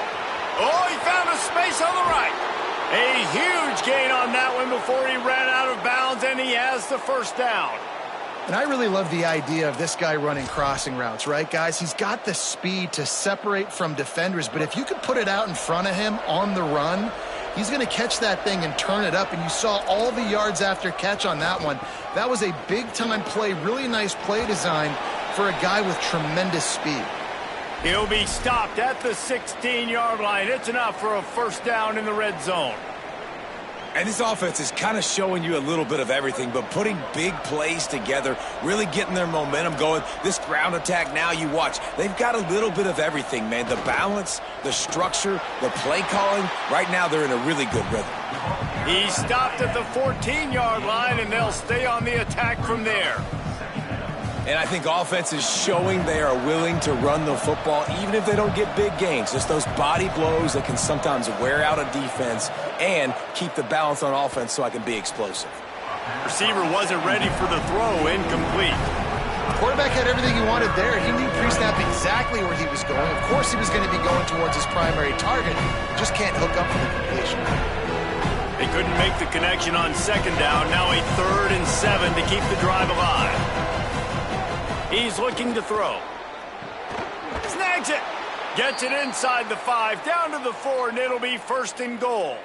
Oh, he found a space on the right. A huge gain on that one before he ran out of bounds, and he has the first down. And I really love the idea of this guy running crossing routes, right, guys? He's got the speed to separate from defenders, but if you could put it out in front of him on the run, he's going to catch that thing and turn it up, and you saw all the yards after catch on that one. That was a big-time play, really nice play design for a guy with tremendous speed. He'll be stopped at the 16-yard line. It's enough for a first down in the red zone. And this offense is kind of showing you a little bit of everything, but putting big plays together, really getting their momentum going. This ground attack now, you watch, they've got a little bit of everything, man. The balance, the structure, the play calling. Right now, they're in a really good rhythm. He stopped at the 14-yard line, and they'll stay on the attack from there. And I think offense is showing they are willing to run the football, even if they don't get big gains. Just those body blows that can sometimes wear out a defense and keep the balance on offense so I can be explosive. Receiver wasn't ready for the throw, incomplete. Quarterback had everything he wanted there. He knew pre-snap exactly where he was going. Of course he was going to be going towards his primary target. Just can't hook up for the completion. They couldn't make the connection on second down. Now a 3rd and 7 to keep the drive alive. He's looking to throw. Snags it. Gets it inside the 5, down to the 4, and it'll be 1st and goal.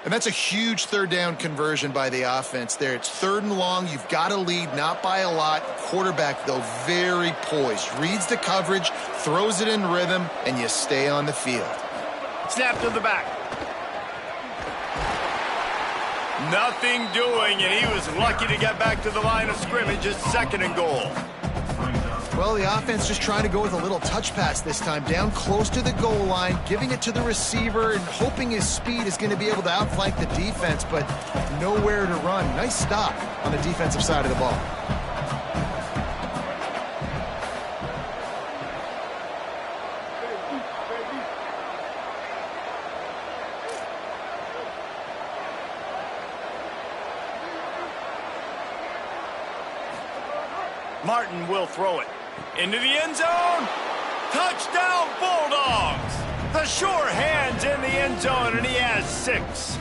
And that's a huge third down conversion by the offense there. It's 3rd and long. You've got to lead, not by a lot. Quarterback, though, very poised. Reads the coverage, throws it in rhythm, and you stay on the field. Snap to the back. Nothing doing, and he was lucky to get back to the line of scrimmage. It's 2nd and goal. Well, the offense just trying to go with a little touch pass this time, down close to the goal line, giving it to the receiver and hoping his speed is going to be able to outflank the defense, but nowhere to run. Nice stop on the defensive side of the ball. Martin will throw it. Into the end zone. Touchdown, Bulldogs. The sure hand's in the end zone, and he has 6.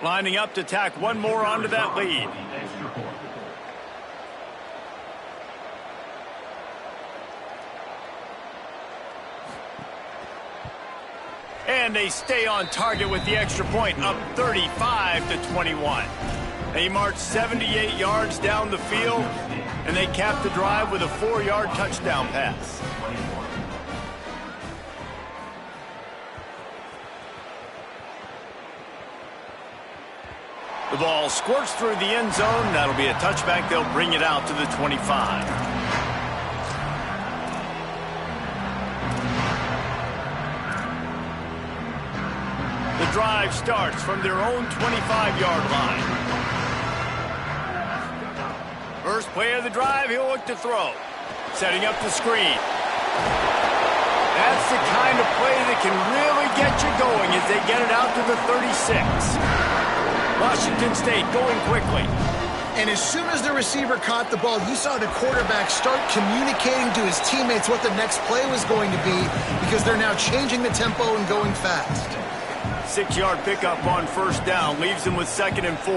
Lining up to tack one more onto that lead. And they stay on target with the extra point, up 35-21. They march 78 yards down the field, and they cap the drive with a 4-yard touchdown pass. The ball squirts through the end zone. That'll be a touchback. They'll bring it out to the 25. The drive starts from their own 25-yard line. First play of the drive, he'll look to throw. Setting up the screen. That's the kind of play that can really get you going as they get it out to the 36. Washington State going quickly. And as soon as the receiver caught the ball, you saw the quarterback start communicating to his teammates what the next play was going to be because they're now changing the tempo and going fast. 6-yard pickup on first down leaves them with 2nd and 4.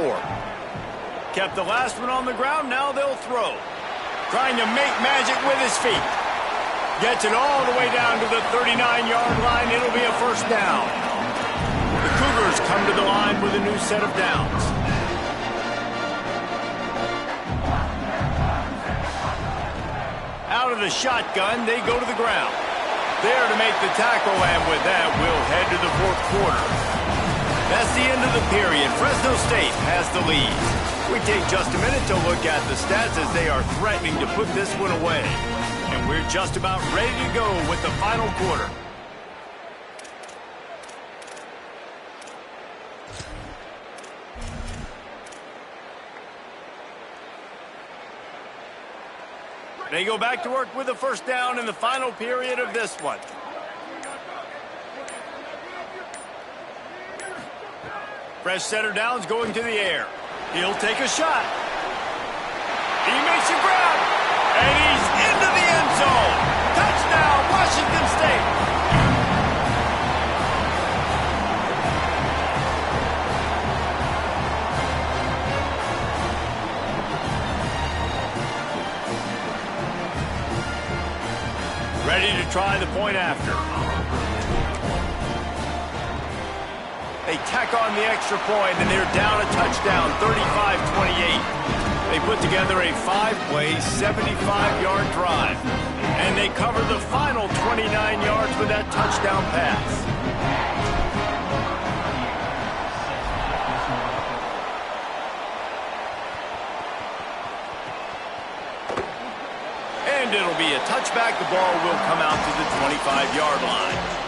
Kept the last one on the ground, now they'll throw. Trying to make magic with his feet. Gets it all the way down to the 39-yard line. It'll be a first down. The Cougars come to the line with a new set of downs. Out of the shotgun, they go to the ground. There to make the tackle, and with that, we'll head to the 4th quarter. That's the end of the period. Fresno State has the lead. We take just a minute to look at the stats as they are threatening to put this one away. And we're just about ready to go with the final quarter. They go back to work with the first down in the final period of this one. Fresh setter downs going to the air. He'll take a shot. He makes a grab. And he's into the end zone. Touchdown, Washington State. Ready to try the point after. They tack on the extra point, and they're down a touchdown, 35-28. They put together a 5-play, 75-yard drive. And they cover the final 29 yards with that touchdown pass. And it'll be a touchback. The ball will come out to the 25-yard line.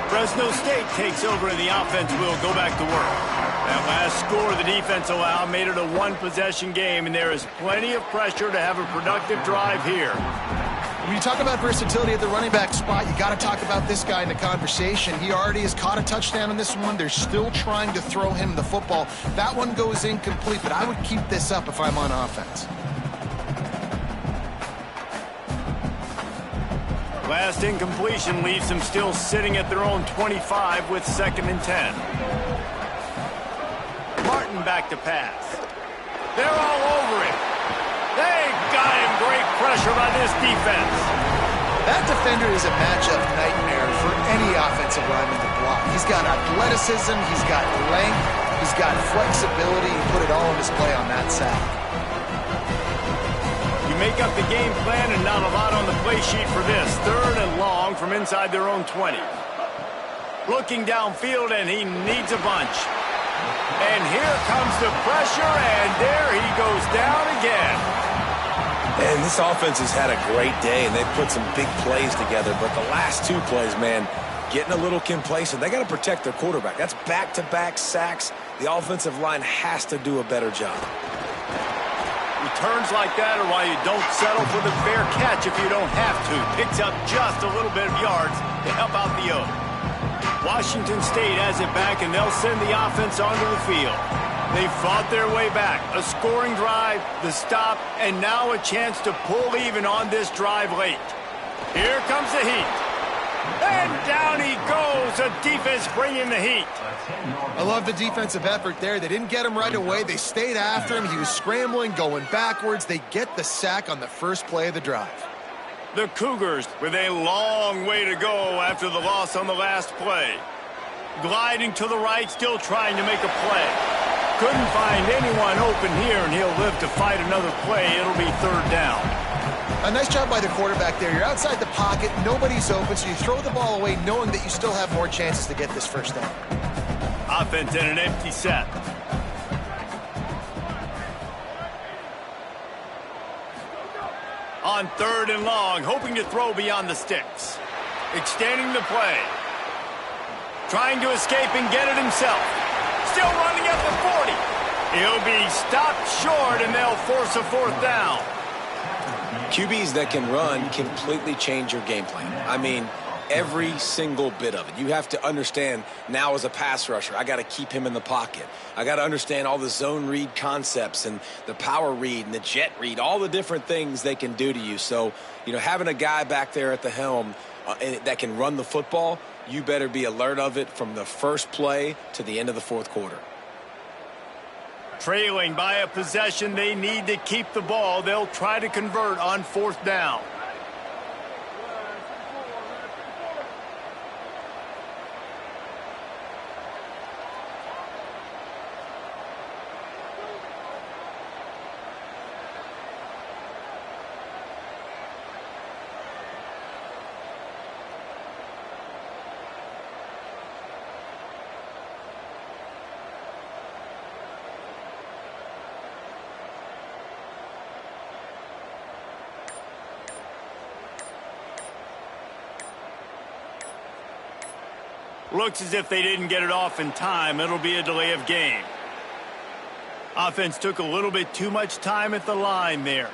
Fresno State takes over and the offense will go back to work. That last score the defense allowed made it a one-possession game, and there is plenty of pressure to have a productive drive here. When you talk about versatility at the running back spot, you got to talk about this guy in the conversation. He already has caught a touchdown in this one. They're still trying to throw him the football. That one goes incomplete, but I would keep this up if I'm on offense. Last incompletion leaves them still sitting at their own 25 with 2nd and 10. Martin back to pass. They're all over him. They got him. Great pressure by this defense. That defender is a matchup nightmare for any offensive lineman to block. He's got athleticism, he's got length, he's got flexibility. He put it all on display on that sack. You make up the game plan and not a lot on the play sheet for this. 3rd and long from inside their own 20. Looking downfield, and he needs a bunch. And here comes the pressure, and there he goes down again. And this offense has had a great day, and they've put some big plays together. But the last 2 plays, man, getting a little complacent. They got to protect their quarterback. That's back-to-back sacks. The offensive line has to do a better job. Returns like that are why you don't settle for the fair catch if you don't have to. Picks up just a little bit of yards to help out the Oak. Washington State has it back, and they'll send the offense onto the field. They fought their way back. A scoring drive, the stop, and now a chance to pull even on this drive late. Here comes the heat. And down he goes. The defense bringing the heat. I love the defensive effort there. They didn't get him right away. They stayed after him. He was scrambling, going backwards. They get the sack on the first play of the drive. The Cougars with a long way to go after the loss on the last play. Gliding to the right, still trying to make a play. Couldn't find anyone open here, and he'll live to fight another play. It'll be third down. A nice job by the quarterback there. You're outside the pocket, nobody's open, so you throw the ball away knowing that you still have more chances to get this first down. Offense in an empty set. On third and long, hoping to throw beyond the sticks. Extending the play. Trying to escape and get it himself. Still running at the 40. He'll be stopped short, and they'll force a fourth down. QBs that can run completely change your game plan. I mean, every single bit of it. You have to understand now as a pass rusher, I got to keep him in the pocket. I got to understand all the zone read concepts and the power read and the jet read, all the different things they can do to you. So, having a guy back there at the helm that can run the football, you better be alert of it from the first play to the end of the fourth quarter. Trailing by a possession, they need to keep the ball. They'll try to convert on fourth down. Looks as if they didn't get it off in time. It'll be a delay of game. Offense took a little bit too much time at the line there.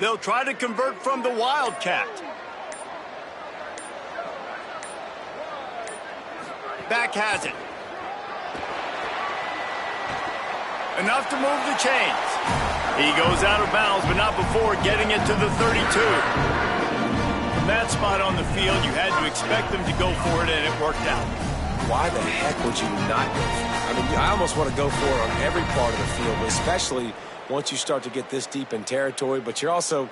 They'll try to convert from the Wildcat. Back has it. Enough to move the chains. He goes out of bounds, but not before getting it to the 32. From that spot on the field, you had to expect them to go for it, and it worked out. Why the heck would you not go for it? I mean, I almost want to go for it on every part of the field, but especially once you start to get this deep in territory. But you're also,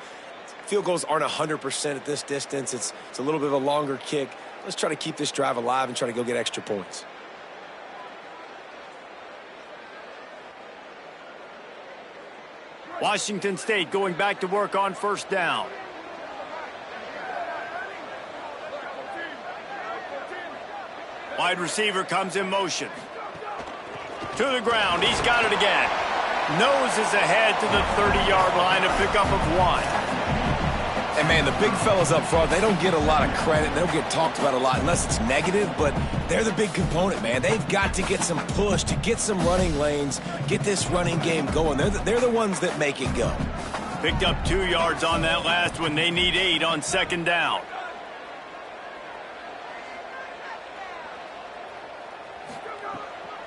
field goals aren't 100% at this distance. It's a little bit of a longer kick. Let's try to keep this drive alive and try to go get extra points. Washington State going back to work on first down. Wide receiver comes in motion. To the ground. He's got it again. Noses ahead to the 30-yard line, a pickup of 1. And, man, the big fellas up front, they don't get a lot of credit. They don't get talked about a lot unless it's negative, but they're the big component, man. They've got to get some push, to get some running lanes, get this running game going. They're the ones that make it go. Picked up 2 yards on that last one. They need 8 on second down.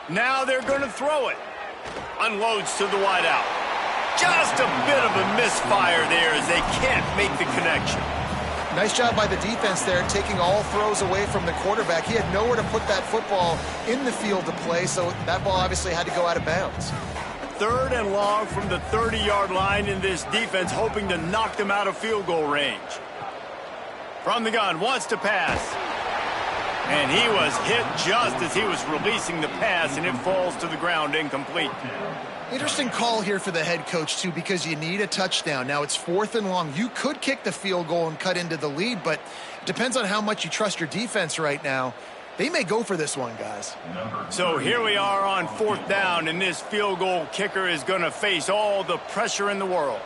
Now they're going to throw it. Unloads to the wideout. Just a bit of a misfire there as they can't make the connection. Nice job by the defense there, taking all throws away from the quarterback. He had nowhere to put that football in the field to play, so that ball obviously had to go out of bounds. 3rd and long from the 30-yard line, in this defense hoping to knock them out of field goal range. From the gun, wants to pass. And he was hit just as he was releasing the pass, and it falls to the ground incomplete. Interesting call here for the head coach, too, because you need a touchdown. Now, it's 4th and long. You could kick the field goal and cut into the lead, but it depends on how much you trust your defense right now. They may go for this one, guys. So here we are on 4th down, and this field goal kicker is going to face all the pressure in the world.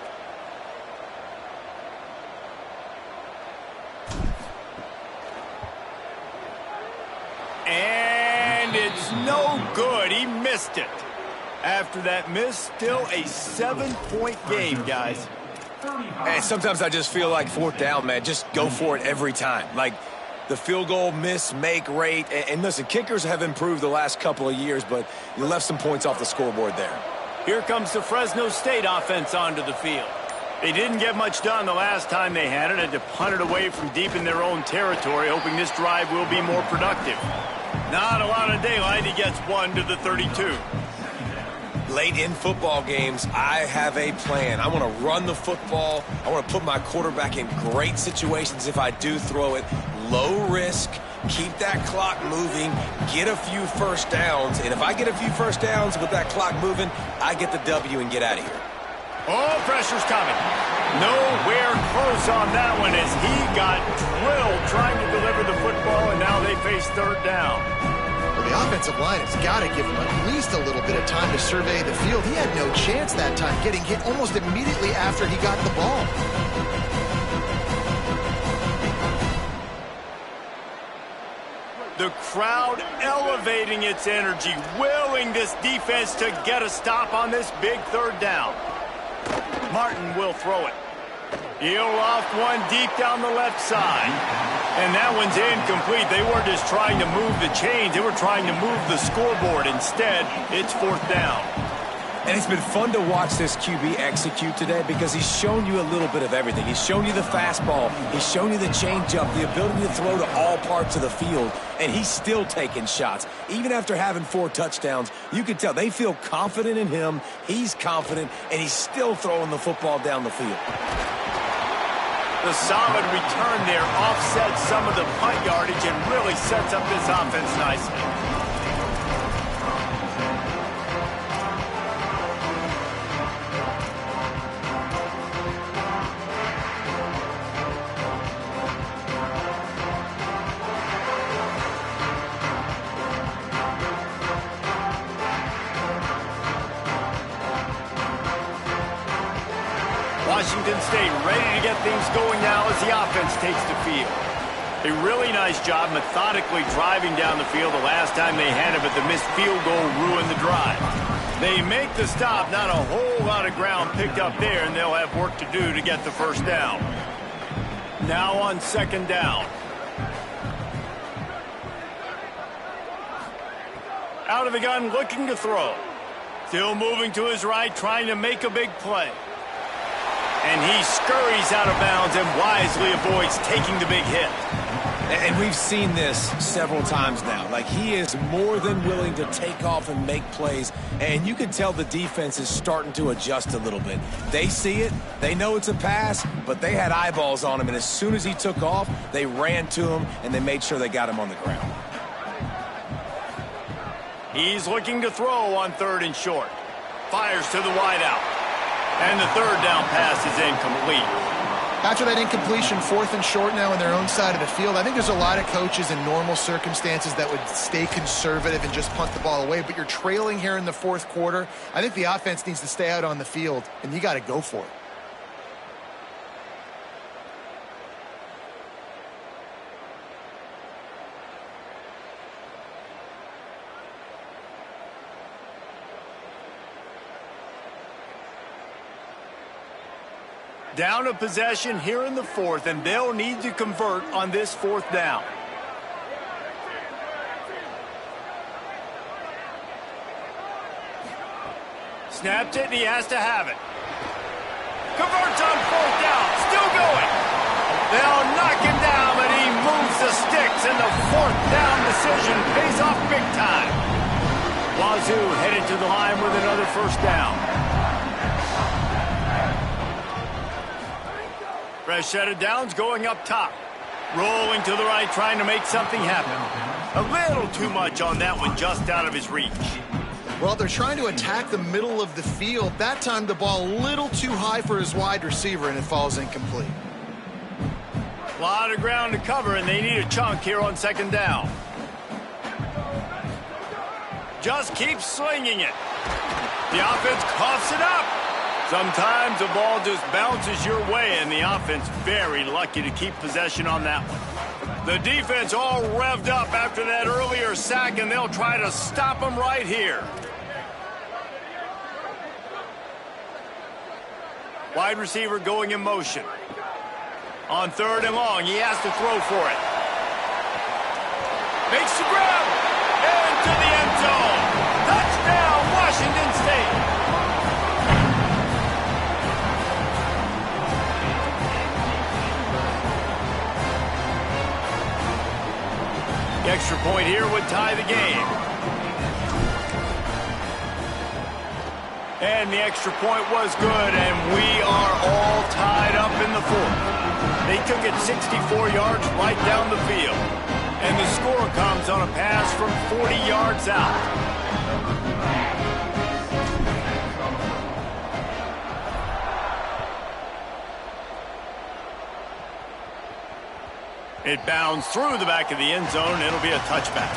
And it's no good. He missed it. After that miss, still a 7-point game, guys. And sometimes I just feel like 4th down, man, just go for it every time. Like the field goal miss, make rate. And listen, kickers have improved the last couple of years, but you left some points off the scoreboard there. Here comes the Fresno State offense onto the field. They didn't get much done the last time they had it. Had to punt it away from deep in their own territory, hoping this drive will be more productive. Not a lot of daylight. He gets 1 to the 32. Late in football games, I have a plan. I want to run the football. I want to put my quarterback in great situations if I do throw it. Low risk, keep that clock moving, get a few first downs. And if I get a few first downs with that clock moving, I get the W and get out of here. Oh, pressure's coming. Nowhere close on that one as he got drilled trying to deliver the football, and now they face 3rd down. Well, the offensive line has got to give him at least a little bit of time to survey the field. He had no chance that time, getting hit almost immediately after he got the ball. The crowd elevating its energy, willing this defense to get a stop on this big 3rd down. Martin will throw it. He'll loft one deep down the left side. And that one's incomplete. They weren't just trying to move the chains. They were trying to move the scoreboard. Instead, it's 4th down. And it's been fun to watch this QB execute today because he's shown you a little bit of everything. He's shown you the fastball. He's shown you the changeup, the ability to throw to all parts of the field. And he's still taking shots. Even after having 4 touchdowns, you can tell they feel confident in him. He's confident, and he's still throwing the football down the field. The solid return there offsets some of the punt yardage and really sets up this offense nicely. Washington State ready to get things going now as the offense takes the field. A really nice job methodically driving down the field the last time they had it, but the missed field goal ruined the drive. They make the stop, not a whole lot of ground picked up there, and they'll have work to do to get the 1st down. Now on 2nd down. Out of the gun, looking to throw. Still moving to his right, trying to make a big play. And he scurries out of bounds and wisely avoids taking the big hit. And we've seen this several times now. Like, he is more than willing to take off and make plays. And you can tell the defense is starting to adjust a little bit. They see it. They know it's a pass, but they had eyeballs on him. And as soon as he took off, they ran to him, and they made sure they got him on the ground. He's looking to throw on 3rd and short. Fires to the wideout. And the 3rd down pass is incomplete. After that incompletion, 4th and short now on their own side of the field, I think there's a lot of coaches in normal circumstances that would stay conservative and just punt the ball away. But you're trailing here in the 4th quarter. I think the offense needs to stay out on the field, and you got to go for it. Down a possession here in the fourth, and they'll need to convert on this fourth down. Snapped it, and he has to have it. Converts on fourth down. Still going. They'll knock him down, but he moves the sticks, and the fourth down decision pays off big time. Wazoo headed to the line with another first down. Fresh set of downs going up top. Rolling to the right, trying to make something happen. A little too much on that one, just out of his reach. Well, they're trying to attack the middle of the field. That time the ball a little too high for his wide receiver, and it falls incomplete. A lot of ground to cover, and they need a chunk here on second down. Just keep slinging it. The offense coughs it up. Sometimes the ball just bounces your way, and the offense very lucky to keep possession on that one. The defense all revved up after that earlier sack, and they'll try to stop them right here. Wide receiver going in motion. On third and long, he has to throw for it. Makes the grab. Into the end zone. Touchdown, Washington State. The extra point here would tie the game. And the extra point was good, and we are all tied up in the fourth. They took it 64 yards right down the field. And the score comes on a pass from 40 yards out. It bounds through the back of the end zone. It'll be a touchback.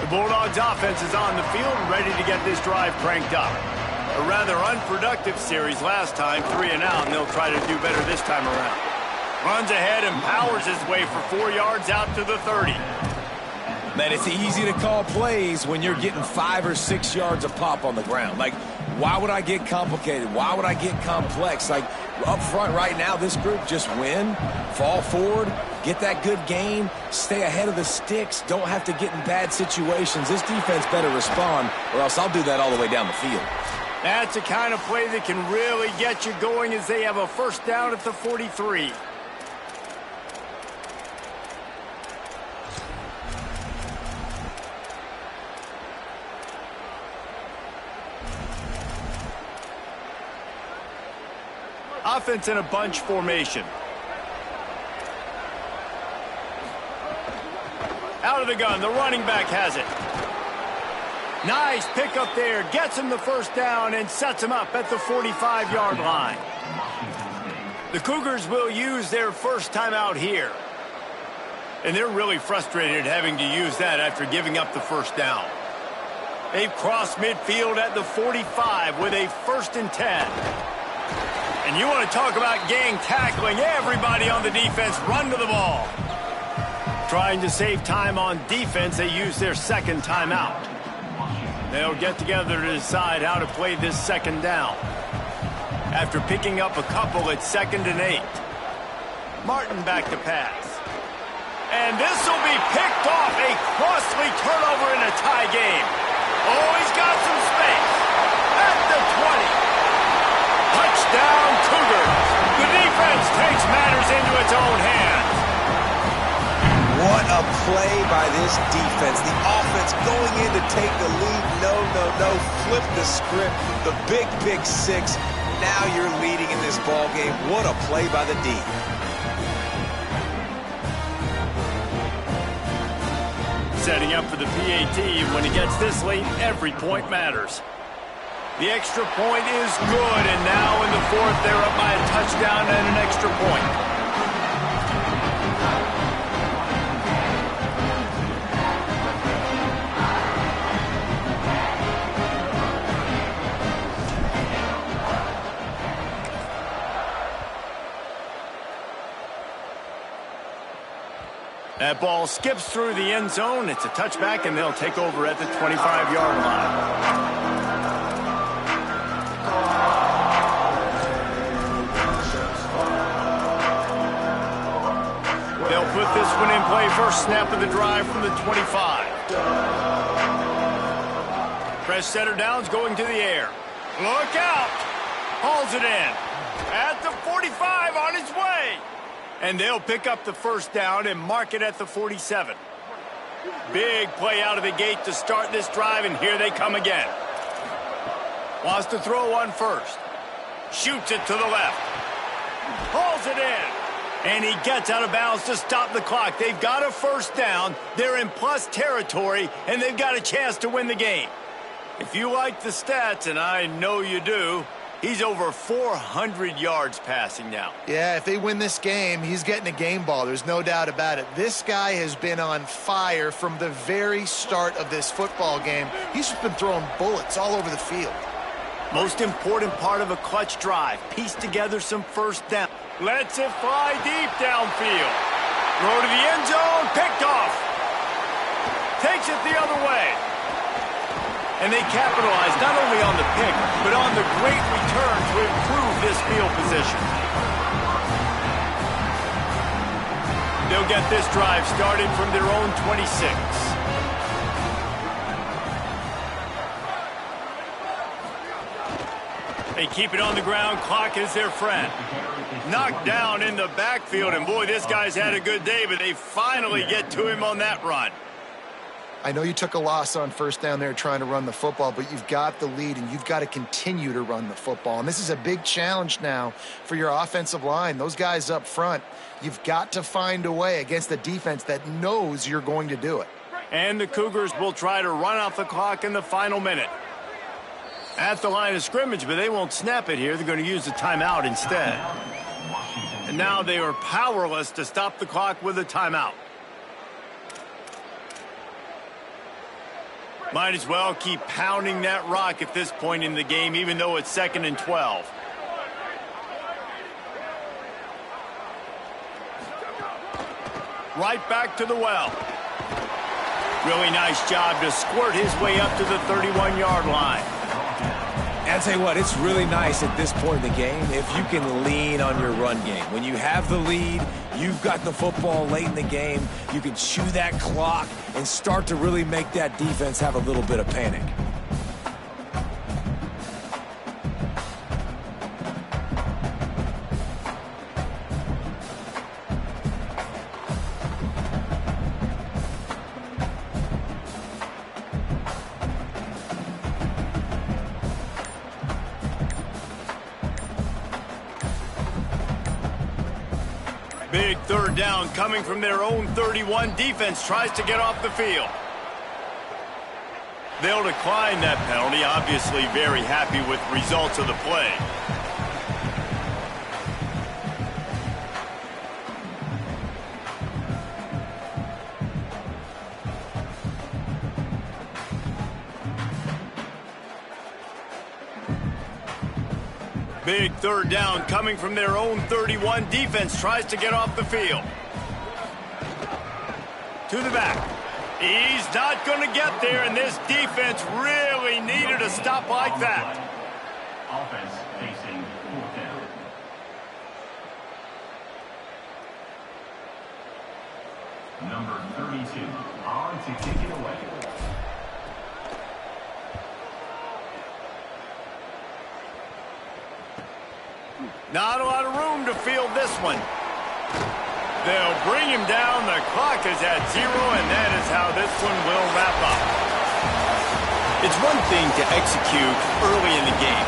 The Bulldogs offense is on the field and ready to get this drive cranked up. A rather unproductive series last time, 3 and out, and they'll try to do better this time around. Runs ahead and powers his way for 4 yards out to the 30. Man, it's easy to call plays when you're getting 5 or 6 yards a pop on the ground. Like, why would I get complicated? Why would I get complex? Like, up front right now, this group just win, fall forward, get that good gain, stay ahead of the sticks, don't have to get in bad situations. This defense better respond, or else I'll do that all the way down the field. That's the kind of play that can really get you going as they have a first down at the 43. Offense in a bunch formation. Out of the gun, the running back has it. Nice pickup there, gets him the first down and sets him up at the 45-yard line. The Cougars will use their first timeout here. And they're really frustrated having to use that after giving up the first down. They've crossed midfield at the 45 with a 1st and 10. And you want to talk about gang tackling, everybody on the defense run to the ball. Trying to save time on defense, they use their second timeout. They'll get together to decide how to play this second down. After picking up a couple, it's 2nd and 8. Martin back to pass. And this will be picked off, a costly turnover in a tie game. Oh, he's got some space. At the 20. Touchdown, Cougars. The defense takes matters into its own hands. What a play by this defense. The offense going in to take the lead. No. Flip the script. The big 6. Now you're leading in this ball game. What a play by the D. Setting up for the PAT. When he gets this late, every point matters. The extra point is good, and now in the fourth, they're up by a touchdown and an extra point. That ball skips through the end zone. It's a touchback, and they'll take over at the 25-yard line. They'll put this one in play. First snap of the drive from the 25. Press center downs going to the air. Look out! Hauls it in. At the 45 on his way. And they'll pick up the first down and mark it at the 47. Big play out of the gate to start this drive, and here they come again. Wants to throw on first. Shoots it to the left. Hauls it in. And he gets out of bounds to stop the clock. They've got a first down. They're in plus territory, and they've got a chance to win the game. If you like the stats, and I know you do, he's over 400 yards passing now. Yeah, if they win this game, he's getting a game ball. There's no doubt about it. This guy has been on fire from the very start of this football game. He's just been throwing bullets all over the field. Most important part of a clutch drive. Piece together some first down. Lets it fly deep downfield. Throw to the end zone. Picked off. Takes it the other way. And they capitalize not only on the pick, but on the great return to improve this field position. They'll get this drive started from their own 26. They keep it on the ground. Clock is their friend. Knocked down in the backfield, and boy, this guy's had a good day, but they finally get to him on that run. I know you took a loss on first down there trying to run the football, but you've got the lead, and you've got to continue to run the football. And this is a big challenge now for your offensive line. Those guys up front, you've got to find a way against the defense that knows you're going to do it. And the Cougars will try to run off the clock in the final minute. At the line of scrimmage, but they won't snap it here. They're going to use the timeout instead. And now they are powerless to stop the clock with a timeout. Might as well keep pounding that rock at this point in the game, even though it's 2nd and 12. Right back to the well. Really nice job to squirt his way up to the 31-yard line. And I'll tell you what, it's really nice at this point in the game if you can lean on your run game. When you have the lead, you've got the football late in the game, you can chew that clock and start to really make that defense have a little bit of panic. Big third down coming from their own 31. Defense tries to get off the field. They'll decline that penalty. Obviously very happy with the results of the play. Big third down coming from their own 31. Defense tries to get off the field. To the back. He's not going to get there, and this defense really needed a stop like that. Offense facing 4th down. Number 32 on to kick it away. Not a lot of room to field this one. They'll bring him down. The clock is at 0, and that is how this one will wrap up. It's one thing to execute early in the game.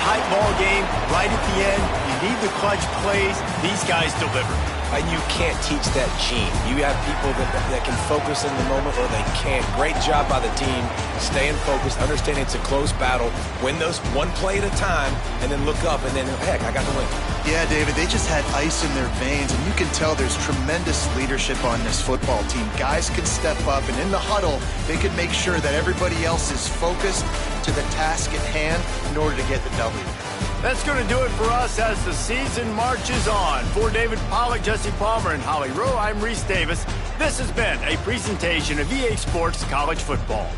Tight ball game, right at the end. You need the clutch plays. These guys deliver. And you can't teach that gene. You have people that can focus in the moment or they can't. Great job by the team, staying focused, understanding it's a close battle, win those one play at a time, and then look up and then, heck, I got the win. Yeah, David, they just had ice in their veins, and you can tell there's tremendous leadership on this football team. Guys can step up, and in the huddle, they can make sure that everybody else is focused to the task at hand in order to get the W. That's going to do it for us as the season marches on. For David Pollack, Jesse Palmer, and Holly Rowe, I'm Reese Davis. This has been a presentation of EA Sports College Football.